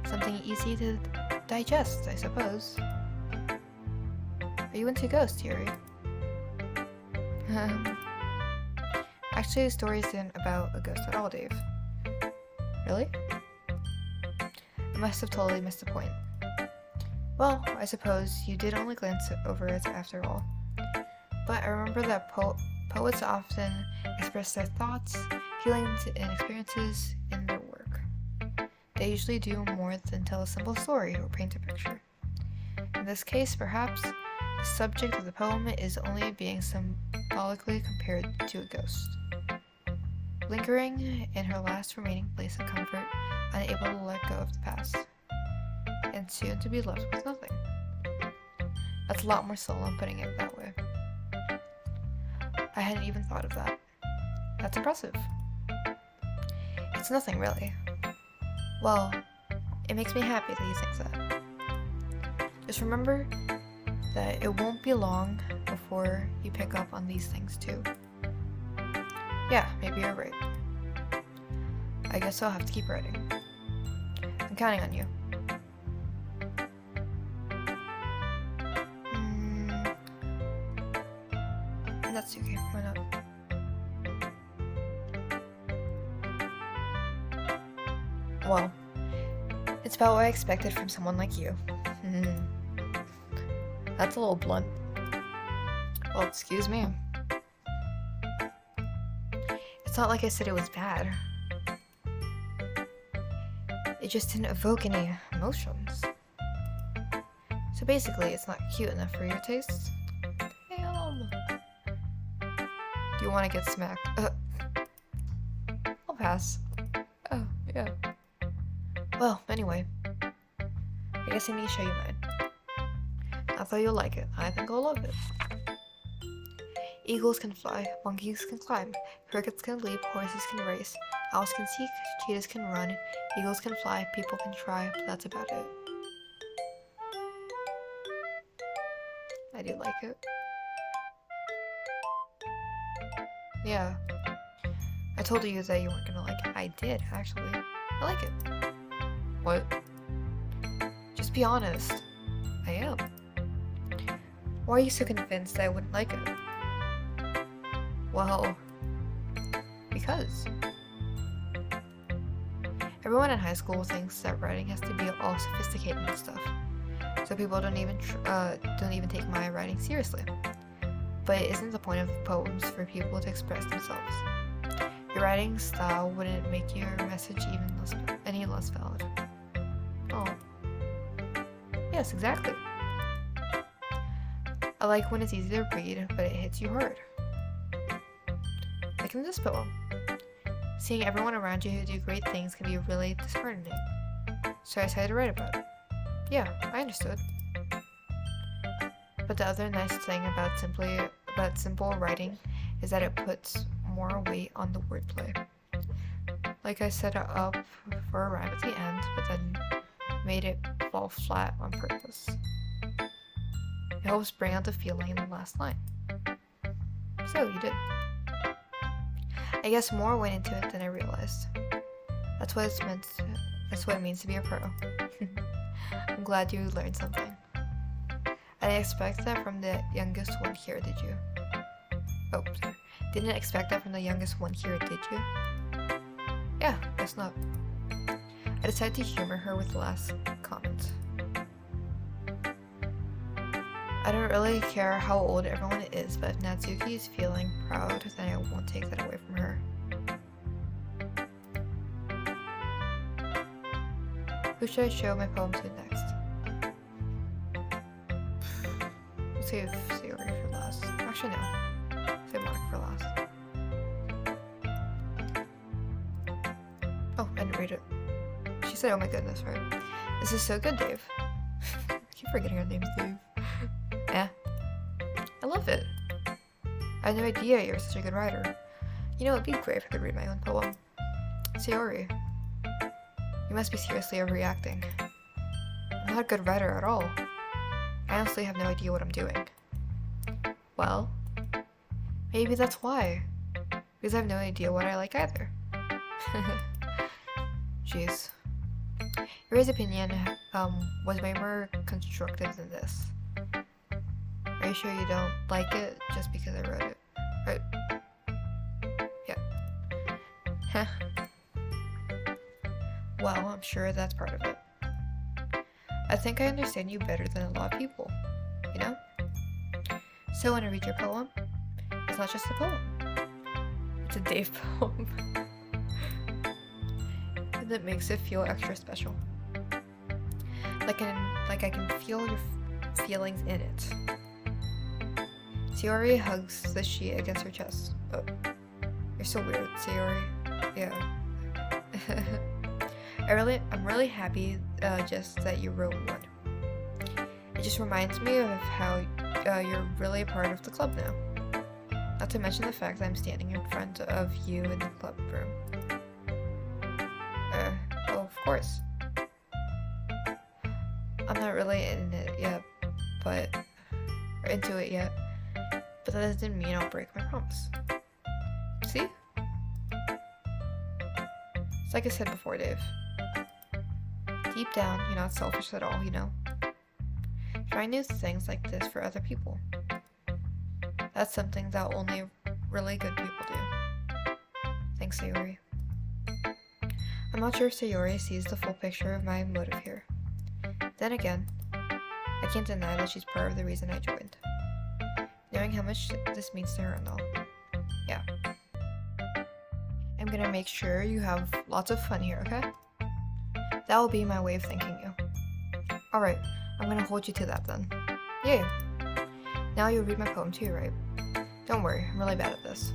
Something easy to digest, I suppose. Are you into ghosts, Yuri? I Actually, the story isn't about a ghost at all, Dave. Really? I must have totally missed the point. Well, I suppose you did only glance over it after all. But I remember that poets often express their thoughts, feelings, and experiences in their work. They usually do more than tell a simple story or paint a picture. In this case, perhaps, the subject of the poem is only being symbolically compared to a ghost. Lingering in her last remaining place of comfort, unable to let go of the past, and soon to be left with nothing. That's a lot more solemn putting it that way. I hadn't even thought of that. That's impressive. It's nothing, really. Well, it makes me happy that you think that. Just remember that it won't be long before you pick up on these things too. Yeah, maybe you're right. I guess I'll have to keep writing. I'm counting on you. That's okay, why not? Well, it's about what I expected from someone like you. That's a little blunt. Well, excuse me. It's not like I said it was bad. It just didn't evoke any emotions. So basically, it's not cute enough for your taste. Damn. Do you want to get smacked? I'll pass. Oh, yeah. Well, anyway. I guess I need to show you mine. I thought you'll like it. I think I'll love it. Eagles can fly, monkeys can climb, crickets can leap, horses can race, owls can seek, cheetahs can run, eagles can fly, people can try, but that's about it. I do like it. Yeah. I told you that you weren't gonna like it. I did, actually. I like it. What? Just be honest. I am. Why are you so convinced that I wouldn't like it? Well, because everyone in high school thinks that writing has to be all sophisticated and stuff, so people don't even take my writing seriously. But it isn't the point of poems for people to express themselves. Your writing style wouldn't make your message any less valid. Oh, yes, exactly. I like when it's easy to read, but it hits you hard. Like in this poem. Seeing everyone around you who do great things can be really disheartening. So I decided to write about it. Yeah, I understood. But the other nice thing about simple writing is that it puts more weight on the wordplay. Like I set it up for a rhyme at the end, but then made it fall flat on purpose. It helps bring out the feeling in the last line. So you did. I guess more went into it than I realized. That's what it means to be a pro. I'm glad you learned something. I didn't expect that from the youngest one here, did you? Oh, sorry. Didn't expect that from the youngest one here, did you? Yeah, guess not. I decided to humor her with the last comment. I don't really care how old everyone is, but if Natsuki is feeling proud, then I won't take that away from her. Who should I show my poem to next? We'll save Sayori for last. Actually, no. Save Monica for last. Oh, I didn't read it. She said, oh my goodness, right? This is so good, Dave. I keep forgetting her name's Dave. Yeah. I love it. I had no idea you were such a good writer. You know, it'd be great if I could read my own poem. Sayori, you must be seriously overreacting. I'm not a good writer at all. I honestly have no idea what I'm doing. Well, maybe that's why. Because I have no idea what I like either. Jeez. Yuri's opinion was way more constructive than this. Are you sure you don't like it just because I wrote it? Right? Yeah. Heh. Well, I'm sure that's part of it. I think I understand you better than a lot of people, you know? So when I read your poem, it's not just a poem. It's a Dave poem. And it makes it feel extra special. Like I can feel your feelings in it. Sayori hugs the sheet against her chest. Oh, you're so weird, Sayori. Yeah. I'm really happy just that you wrote one. It just reminds me of how you're really a part of the club now. Not to mention the fact that I'm standing in front of you in the club room. Well, of course. I'm not really in it yet, or into it yet, but that doesn't mean I'll break my promise. See? It's like I said before, Dave. Deep down, you're not selfish at all, you know? Trying new things like this for other people. That's something that only really good people do. Thanks, Sayori. I'm not sure if Sayori sees the full picture of my motive here. Then again, I can't deny that she's part of the reason I joined. Knowing how much this means to her and all. Yeah. I'm gonna make sure you have lots of fun here, okay? That will be my way of thanking you. Alright, I'm gonna hold you to that then. Yay! Now you'll read my poem too, right? Don't worry, I'm really bad at this.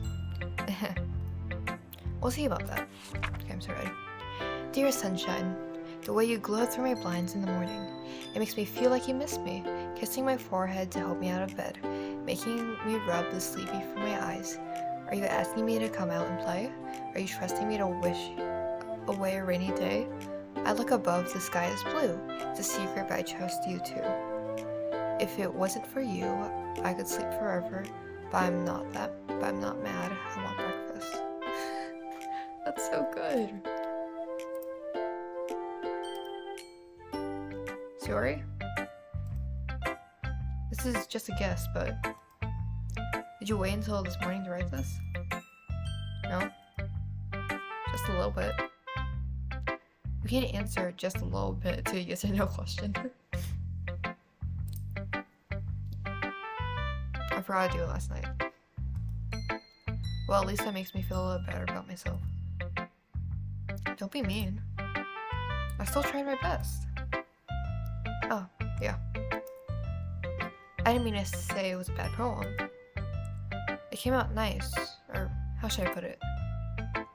We'll see about that. Okay, I'm so ready. Dear sunshine, the way you glow through my blinds in the morning, it makes me feel like you miss me, kissing my forehead to help me out of bed, making me rub the sleepy from my eyes. Are you asking me to come out and play? Are you trusting me to wish away a rainy day? I look above, the sky is blue. It's a secret, but I trust you too. If it wasn't for you, I could sleep forever, but I'm not mad. I want breakfast. That's so good. Sorry? This is just a guess, but did you wait until this morning to write this? No? Just a little bit. You can't answer just a little bit to a yes or no question. I forgot to do it last night. Well, at least that makes me feel a little better about myself. Don't be mean. I still tried my best. Oh, yeah. I didn't mean to say it was a bad poem. It came out nice, or how should I put it? It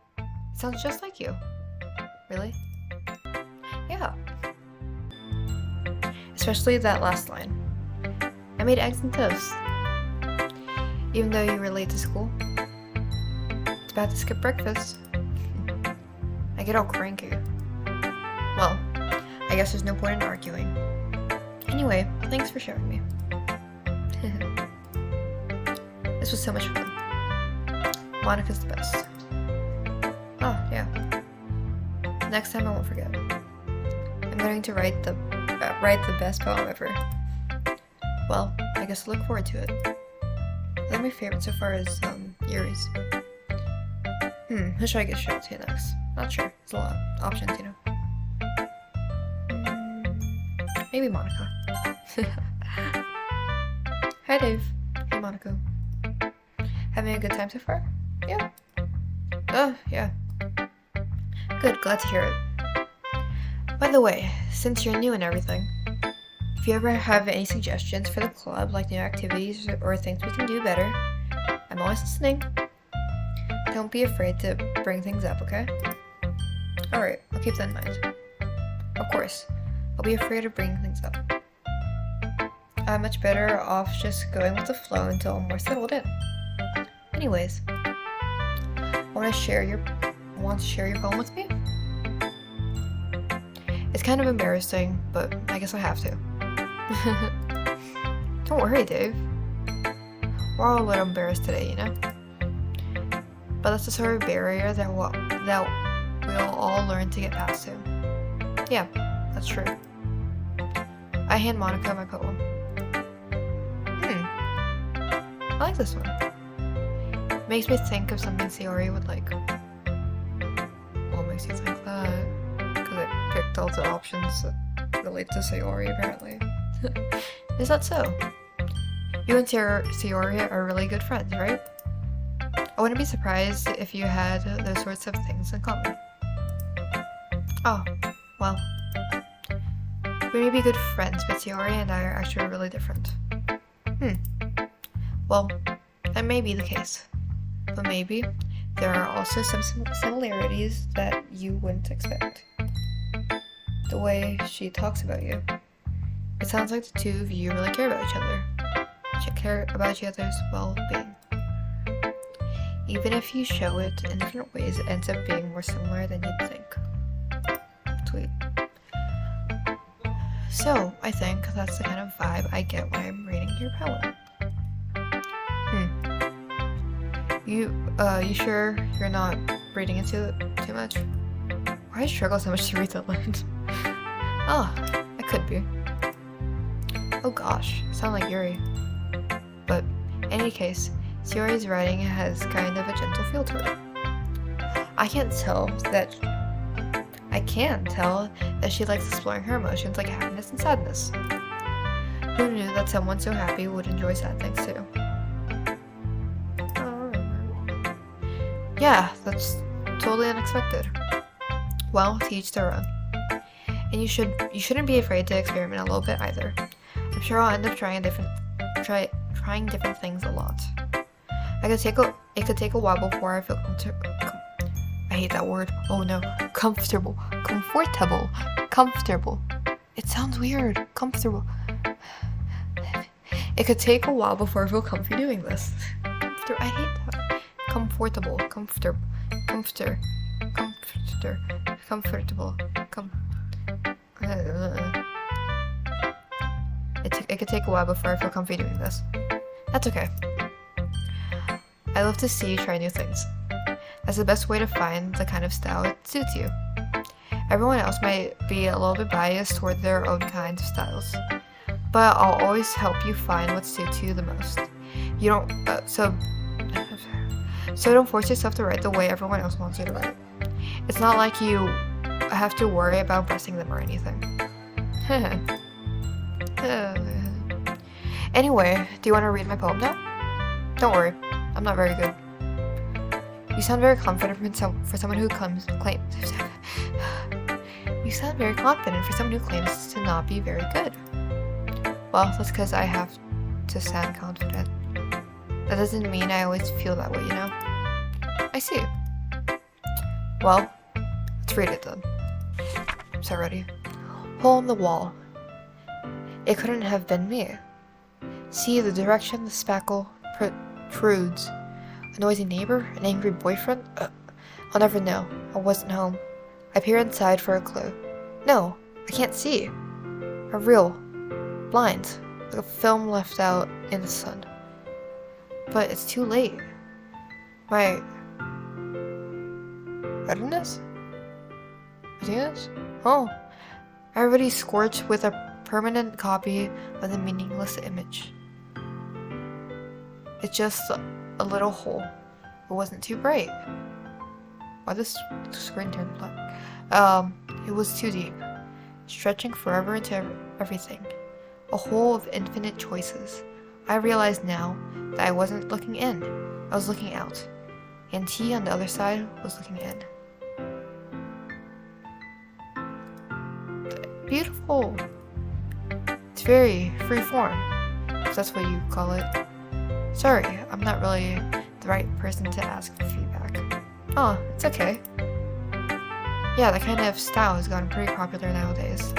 sounds just like you. Really? Yeah. Especially that last line. I made eggs and toast. Even though you were late to school. It's about to skip breakfast. I get all cranky. Well, I guess there's no point in arguing. Anyway, thanks for showing me. This was so much fun. Monica's the best. Oh, yeah. Next time I won't forget. I'm going to write the best poem ever. Well, I guess I look forward to it. I think my favorite so far is Yuri's. Who should I get shout to next? Not sure. There's a lot of options, you know. Maybe Monica. Hi, Dave. Hey, Monica. Having a good time so far? Yeah. Oh, yeah. Good, glad to hear it. By the way, since you're new and everything, if you ever have any suggestions for the club, like new activities or things we can do better, I'm always listening. Don't be afraid to bring things up, okay? Alright, I'll keep that in mind. Of course, I'll be afraid of bringing things up. I'm much better off just going with the flow until I'm more settled in. Anyways, want to share your poem with me? It's kind of embarrassing, but I guess I have to. Don't worry, Dave. We're all a little embarrassed today, you know? But that's the sort of barrier that we'll all learn to get past soon. Yeah, that's true. I hand Monica my poem. I like this one. Makes me think of something Sayori would like. makes you think that? Because it picked all the options that relate to Sayori, apparently. Is that so? You and Sayori are really good friends, right? I wouldn't be surprised if you had those sorts of things in common. Oh, well. We may be good friends, but Sayori and I are actually really different. Well, that may be the case. But maybe there are also some similarities that you wouldn't expect. The way she talks about you. It sounds like the two of you really care about each other. Care about each other's well-being. Even if you show it in different ways, it ends up being more similar than you'd think. Sweet. So, I think that's the kind of vibe I get when I'm reading your poem. You sure you're not reading into it too much? Why I struggle so much to read that line? Oh, I could be. Oh gosh, I sound like Yuri. But in any case, Sayori's writing has kind of a gentle feel to it. I can tell that she likes exploring her emotions like happiness and sadness. Who knew that someone so happy would enjoy sad things too? Yeah, that's totally unexpected. Well, to each their own. And you shouldn't be afraid to experiment a little bit either. I'm sure I'll end up trying different things a lot. It could take a while before I feel I hate that word. Oh no. Comfortable. It sounds weird. Comfortable. It could take a while before I feel comfy doing this. I hate that. Comfortable. It could take a while before I feel comfy doing this. That's okay. I love to see you try new things. That's the best way to find the kind of style that suits you. Everyone else might be a little bit biased toward their own kind of styles, but I'll always help you find what suits you the most. You don't, so don't force yourself to write the way everyone else wants you to write. It's not like you have to worry about impressing them or anything. Anyway, do you want to read my poem now? Don't worry, I'm not very good. You sound very confident for someone who claims. You sound very confident for someone who claims to not be very good. Well, that's because I have to sound confident. That doesn't mean I always feel that way, you know? I see. Well, let's read it then. So ready. Hole in the wall. It couldn't have been me. See the direction the spackle protrudes. A noisy neighbor? An angry boyfriend? I'll never know. I wasn't home. I peer inside for a clue. No, I can't see. A reel. Blind. Like a film left out in the sun. But it's too late. My redness? Oh. I already scorched with a permanent copy of the meaningless image. It's just a little hole. It wasn't too bright. Why this screen turned black? It was too deep, stretching forever into everything. A hole of infinite choices. I realize now that I wasn't looking in. I was looking out. And he on the other side was looking in. Beautiful. It's very free-form, if that's what you call it. Sorry, I'm not really the right person to ask for feedback. Oh, it's okay. Yeah, that kind of style has gotten pretty popular nowadays.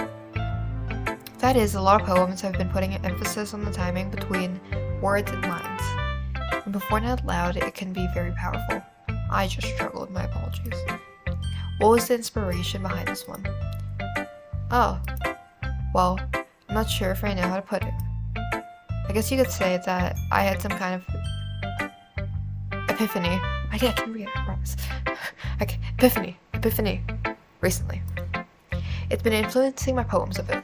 That is, a lot of poems have been putting an emphasis on the timing between words and lines. And before and out loud, it can be very powerful. I just struggled, my apologies. What was the inspiration behind this one? Oh, well, I'm not sure if I know how to put it. I guess you could say that I had some kind of epiphany. I can read it, I promise. Okay, epiphany, recently. It's been influencing my poems a bit.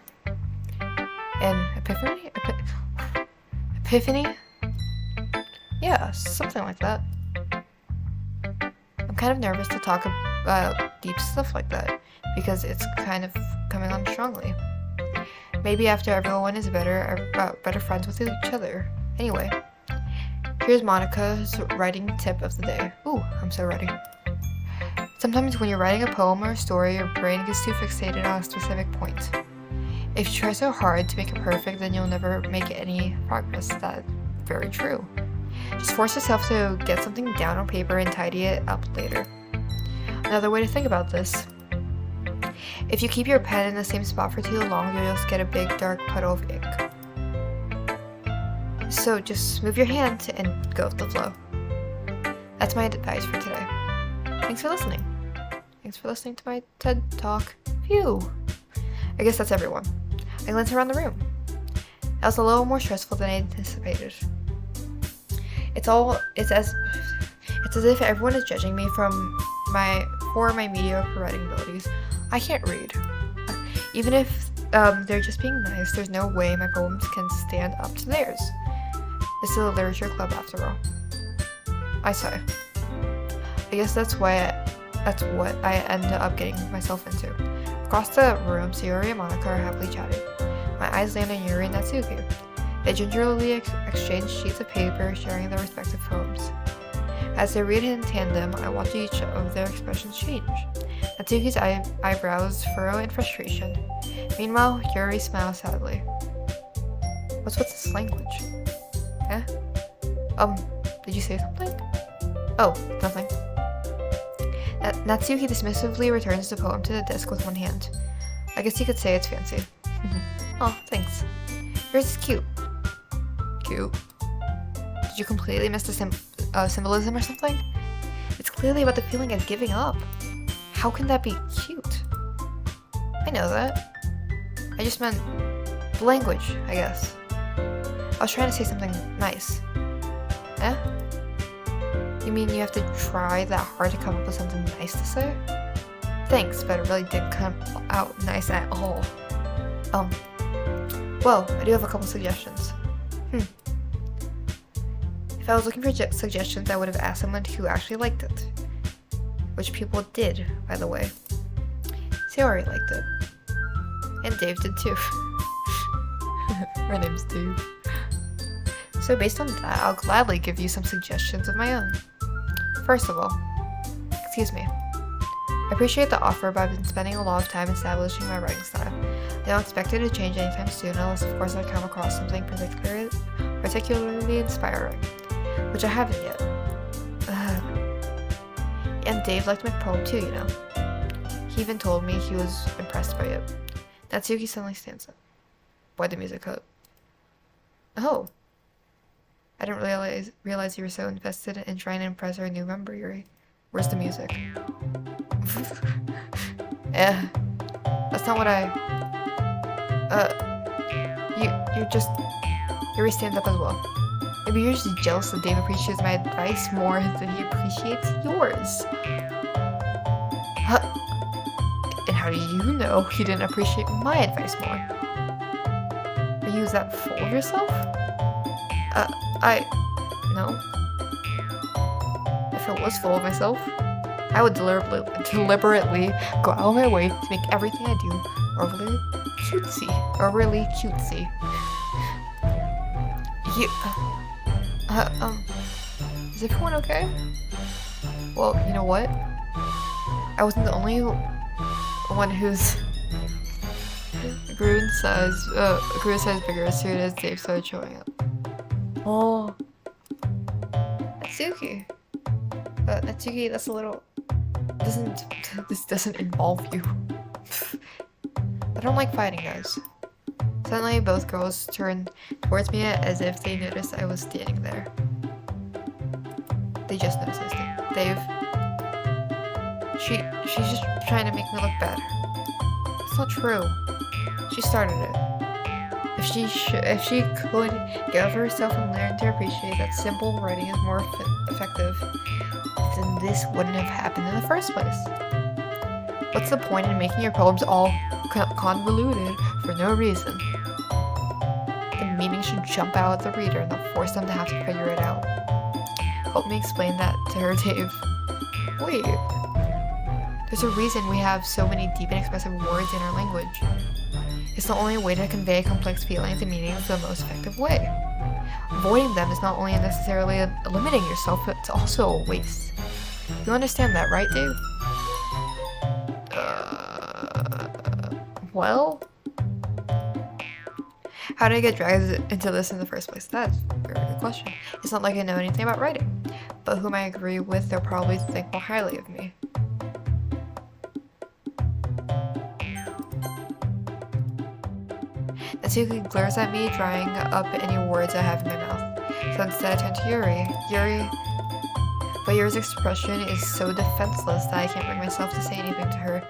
And epiphany? Yeah, something like that. I'm kind of nervous to talk deep stuff like that, because it's kind of coming on strongly. Maybe after everyone is better friends with each other. Anyway, here's Monica's writing tip of the day. Ooh, I'm so ready. Sometimes when you're writing a poem or a story, your brain gets too fixated on a specific point. If you try so hard to make it perfect, then you'll never make any progress. That's very true. Just force yourself to get something down on paper and tidy it up later. Another way to think about this: if you keep your pen in the same spot for too long, you'll just get a big dark puddle of ink. So just move your hand and go with the flow. That's my advice for today. Thanks for listening. Thanks for listening to my TED Talk. Phew. I guess that's everyone. I glanced around the room. That was a little more stressful than I anticipated. It's as if everyone is judging me for my mediocre writing abilities. I can't read. Even if they're just being nice, there's no way my poems can stand up to theirs. This is a literature club after all. I sigh. I guess that's what I ended up getting myself into. Across the room, Sayori and Monica are happily chatting. My eyes land on Yuri and Natsuki. They gingerly exchange sheets of paper, sharing their respective poems. As they read in tandem, I watch each of their expressions change. Natsuki's eyebrows furrow in frustration. Meanwhile, Yuri smiles sadly. What's with this language? Eh? Did you say something? Oh, nothing. Natsuki dismissively returns the poem to the desk with one hand. I guess you could say it's fancy. Oh, thanks. Yours is cute. Cute. Did you completely miss the symbolism or something? It's clearly about the feeling of giving up. How can that be cute? I know that. I just meant the language, I guess. I was trying to say something nice. Eh? You mean you have to try that hard to come up with something nice to say? Thanks, but it really didn't come out nice at all. Well, I do have a couple suggestions. If I was looking for suggestions, I would have asked someone who actually liked it. Which people did, by the way. Sayori liked it. And Dave did too. Her name's Dave. So based on that, I'll gladly give you some suggestions of my own. First of all, excuse me. I appreciate the offer, but I've been spending a lot of time establishing my writing style. I don't expect it to change anytime soon, unless of course I come across something particularly inspiring, which I haven't yet. And Dave liked my poem too, you know. He even told me he was impressed by it. Natsuki suddenly stands up. Why'd the music cut? Oh. I didn't realize you were so invested in trying to impress our new member, Yuri. Where's the music? That's not what I... Yuri stands up as well. Maybe you're just jealous that Dave appreciates my advice more than he appreciates yours. And how do you know he didn't appreciate my advice more? Are you that full of yourself? No. If I was full of myself, I would deliberately go out of my way to make everything I do overly cutesy. Is everyone okay? Well, you know what? I wasn't the only one who's grew in size bigger as soon as Dave started showing up. Oh, Natsuki. Natsuki, that's a little... This doesn't involve you. I don't like fighting, guys. Suddenly, both girls turned towards me as if they noticed I was standing there. They just noticed I was standing. Dave. She's just trying to make me look bad. It's not true. She started it. If she could get over herself and learn to appreciate that simple writing is more effective, then this wouldn't have happened in the first place. What's the point in making your poems all convoluted for no reason? The meaning should jump out at the reader and not force them to have to figure it out. Help me explain that to her, Dave. Wait. There's a reason we have so many deep and expressive words in our language. It's the only way to convey complex feelings and meanings the most effective way. Avoiding them is not only unnecessarily limiting yourself, but it's also a waste. You understand that, right, Dave? Well? How did I get dragged into this in the first place? That's a very good question. It's not like I know anything about writing, but whom I agree with, they'll probably think more highly of me. Doki glares at me, drying up any words I have in my mouth. So instead I turn to Yuri. But Yuri's expression is so defenseless that I can't bring myself to say anything to her.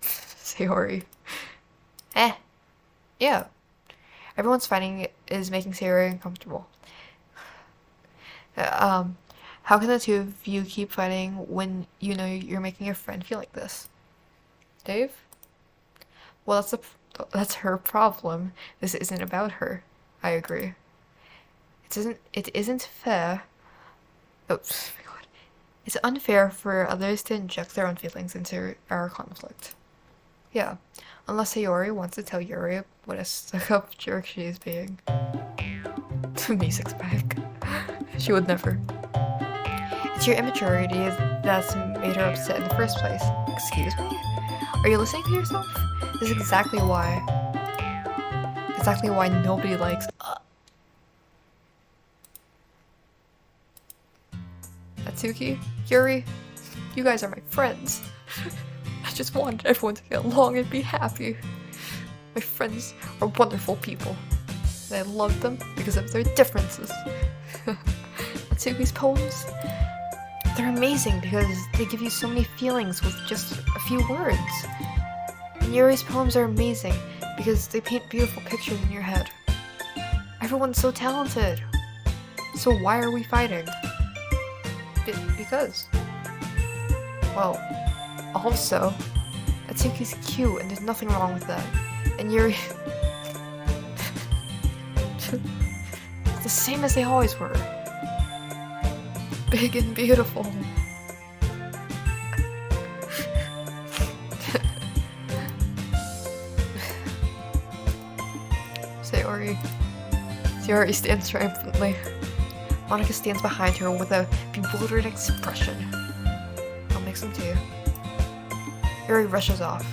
Sayori. Yeah. Everyone's fighting is making Sayori uncomfortable. How can the two of you keep fighting when you know you're making your friend feel like this? Dave? Well, that's her problem. This isn't about her. I agree. It isn't fair. Oops, my God. It's unfair for others to inject their own feelings into our conflict. Yeah, unless Sayori wants to tell Yuri what a stuck-up jerk she is being. Me six-pack. She would never. It's your immaturity that's made her upset in the first place. Excuse me? Are you listening to yourself? This is exactly why nobody likes Natsuki, Yuri, you guys are my friends. I just want everyone to get along and be happy. My friends are wonderful people, and I love them because of their differences. Natsuki's poems, they're amazing because they give you so many feelings with just a few words. And Yuri's poems are amazing because they paint beautiful pictures in your head. Everyone's so talented. So why are we fighting? Because. Well, also, Natsuki's cute and there's nothing wrong with that. And Yuri... the same as they always were. Big and beautiful. Sayori stands triumphantly. Monika stands behind her with a bewildered expression. I'll make some tea. Yuri rushes off.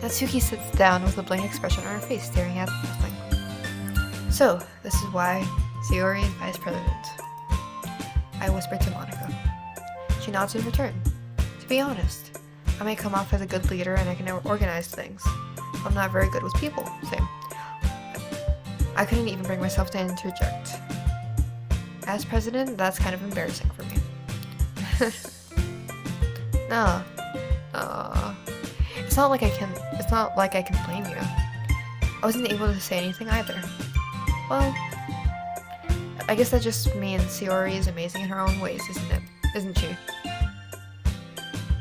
Natsuki sits down with a blank expression on her face, staring at nothing. So, this is why Sayori is vice president. I whispered to Monika. She nods in return. To be honest, I may come off as a good leader and I can organize things. I'm not very good with people. Same. I couldn't even bring myself to interject. As president, that's kind of embarrassing for me. No. It's not like I can blame you. I wasn't able to say anything either. Well, I guess that just means Sayori is amazing in her own ways, isn't it? Isn't she?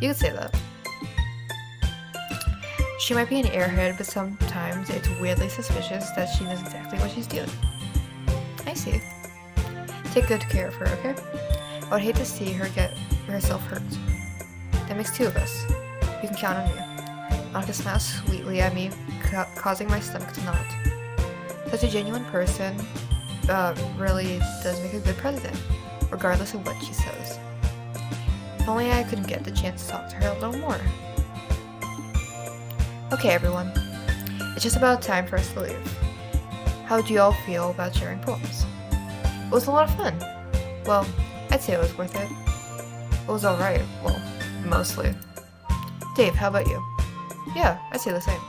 You could say that. She might be an airhead, but sometimes it's weirdly suspicious that she knows exactly what she's doing. I see. Take good care of her, okay? I would hate to see her get herself hurt. That makes two of us. You can count on me. Monika smiles sweetly at me, causing my stomach to knot. Such a genuine person really does make a good president, regardless of what she says. If only I could get the chance to talk to her a little more. Okay, everyone. It's just about time for us to leave. How do you all feel about sharing poems? It was a lot of fun. Well, I'd say it was worth it. It was alright. Well, mostly. Dave, how about you? Yeah, I'd say the same.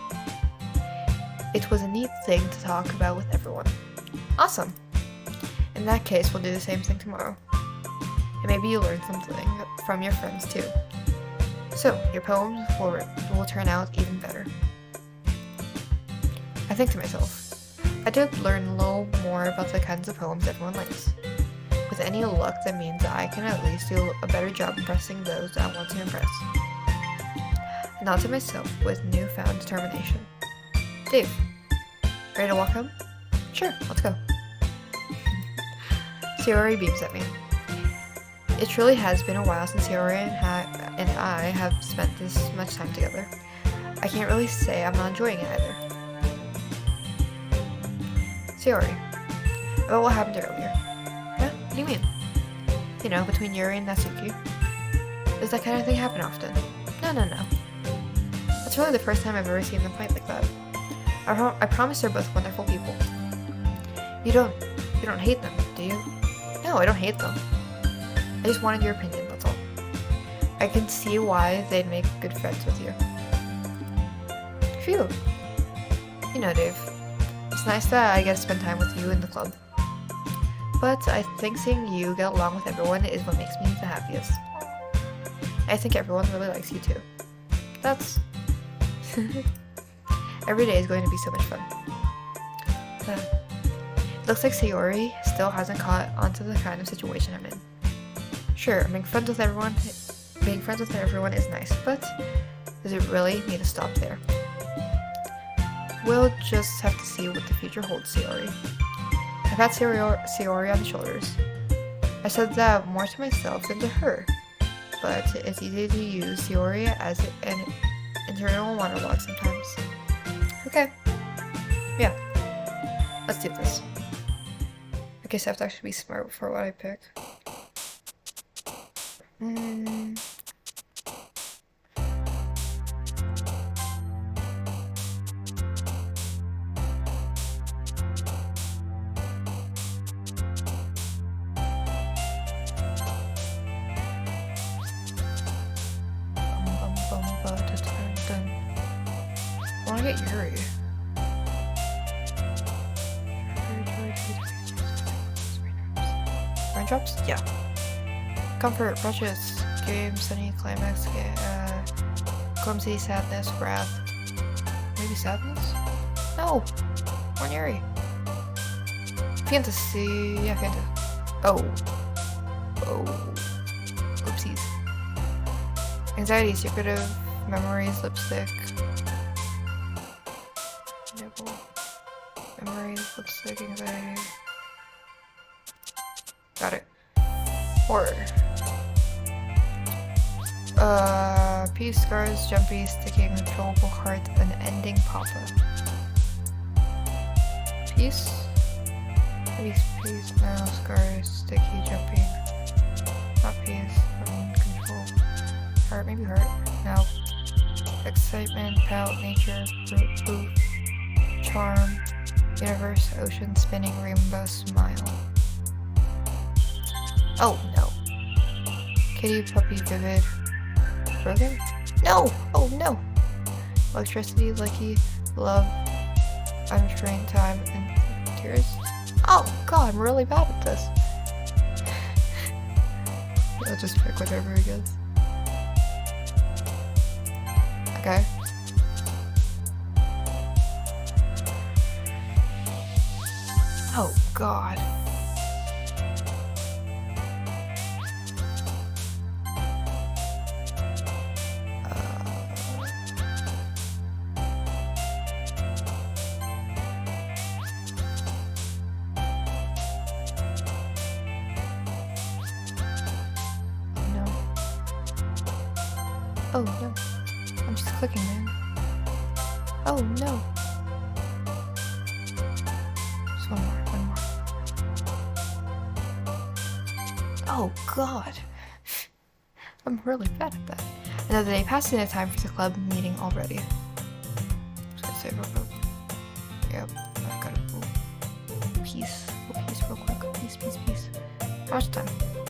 It was a neat thing to talk about with everyone. Awesome. In that case, we'll do the same thing tomorrow. And maybe you learned something from your friends too. So, your poems will turn out even better. I think to myself, I did learn a little more about the kinds of poems everyone likes. With any luck, that means I can at least do a better job impressing those I want to impress. I nod to myself with newfound determination. Dave, ready to walk home? Sure, let's go. Sayori beams at me. It truly has been a while since Sayori and I have spent this much time together. I can't really say I'm not enjoying it either. Sayori, about what happened earlier. Huh? What do you mean? You know, between Yuri and Natsuki. Does that kind of thing happen often? No. That's really the first time I've ever seen them fight like that. I promise they're both wonderful people. You don't hate them, do you? No, I don't hate them. I just wanted your opinion, that's all. I can see why they'd make good friends with you. Phew. You know, Dave, it's nice that I get to spend time with you in the club. But I think seeing you get along with everyone is what makes me the happiest. I think everyone really likes you too. That's... Every day is going to be so much fun. It looks like Sayori still hasn't caught onto the kind of situation I'm in. Sure, being friends with everyone is nice, but does it really need to stop there? We'll just have to see what the future holds, Sayori. I've had Sayori on the shoulders. I said that more to myself than to her, but it's easy to use Sayori as an internal monologue sometimes. Okay. Yeah. Let's do this. I guess I have to actually be smart for what I pick. I wanna get Yuri. Raindrops? Yeah. Comfort, brushes, game, sunny, climax, clumsy, sadness, wrath. Maybe sadness? No! More Yuri. Fantasy. Yeah, fantasy. Oh. Oopsies. Anxiety, secretive, memories, lipstick. Nibble. Memories, lipstick, anxiety. Got it. Horror. Peace, scars, jumpy, sticky, uncontrollable heart, an ending papa. Peace? Peace, no, scars, sticky, jumpy. Not peace, control. Heart, maybe heart. No. Excitement, pout, nature, poof, charm, universe, ocean, spinning, rainbow, smile. Oh, no. Kitty, puppy, vivid. Broken? No! Oh, no! Electricity, lucky, love, unrestrained time, and tears. Oh, God, I'm really bad at this. I'll just pick whatever it is. Okay. Oh, God. Oh no. I'm just clicking, man. Oh no. Just one more. Oh god. I'm really bad at that. Another day passed and it's time for the club meeting already. Just gonna save real quick. Yep, I've got a peace real quick. Peace. How much time?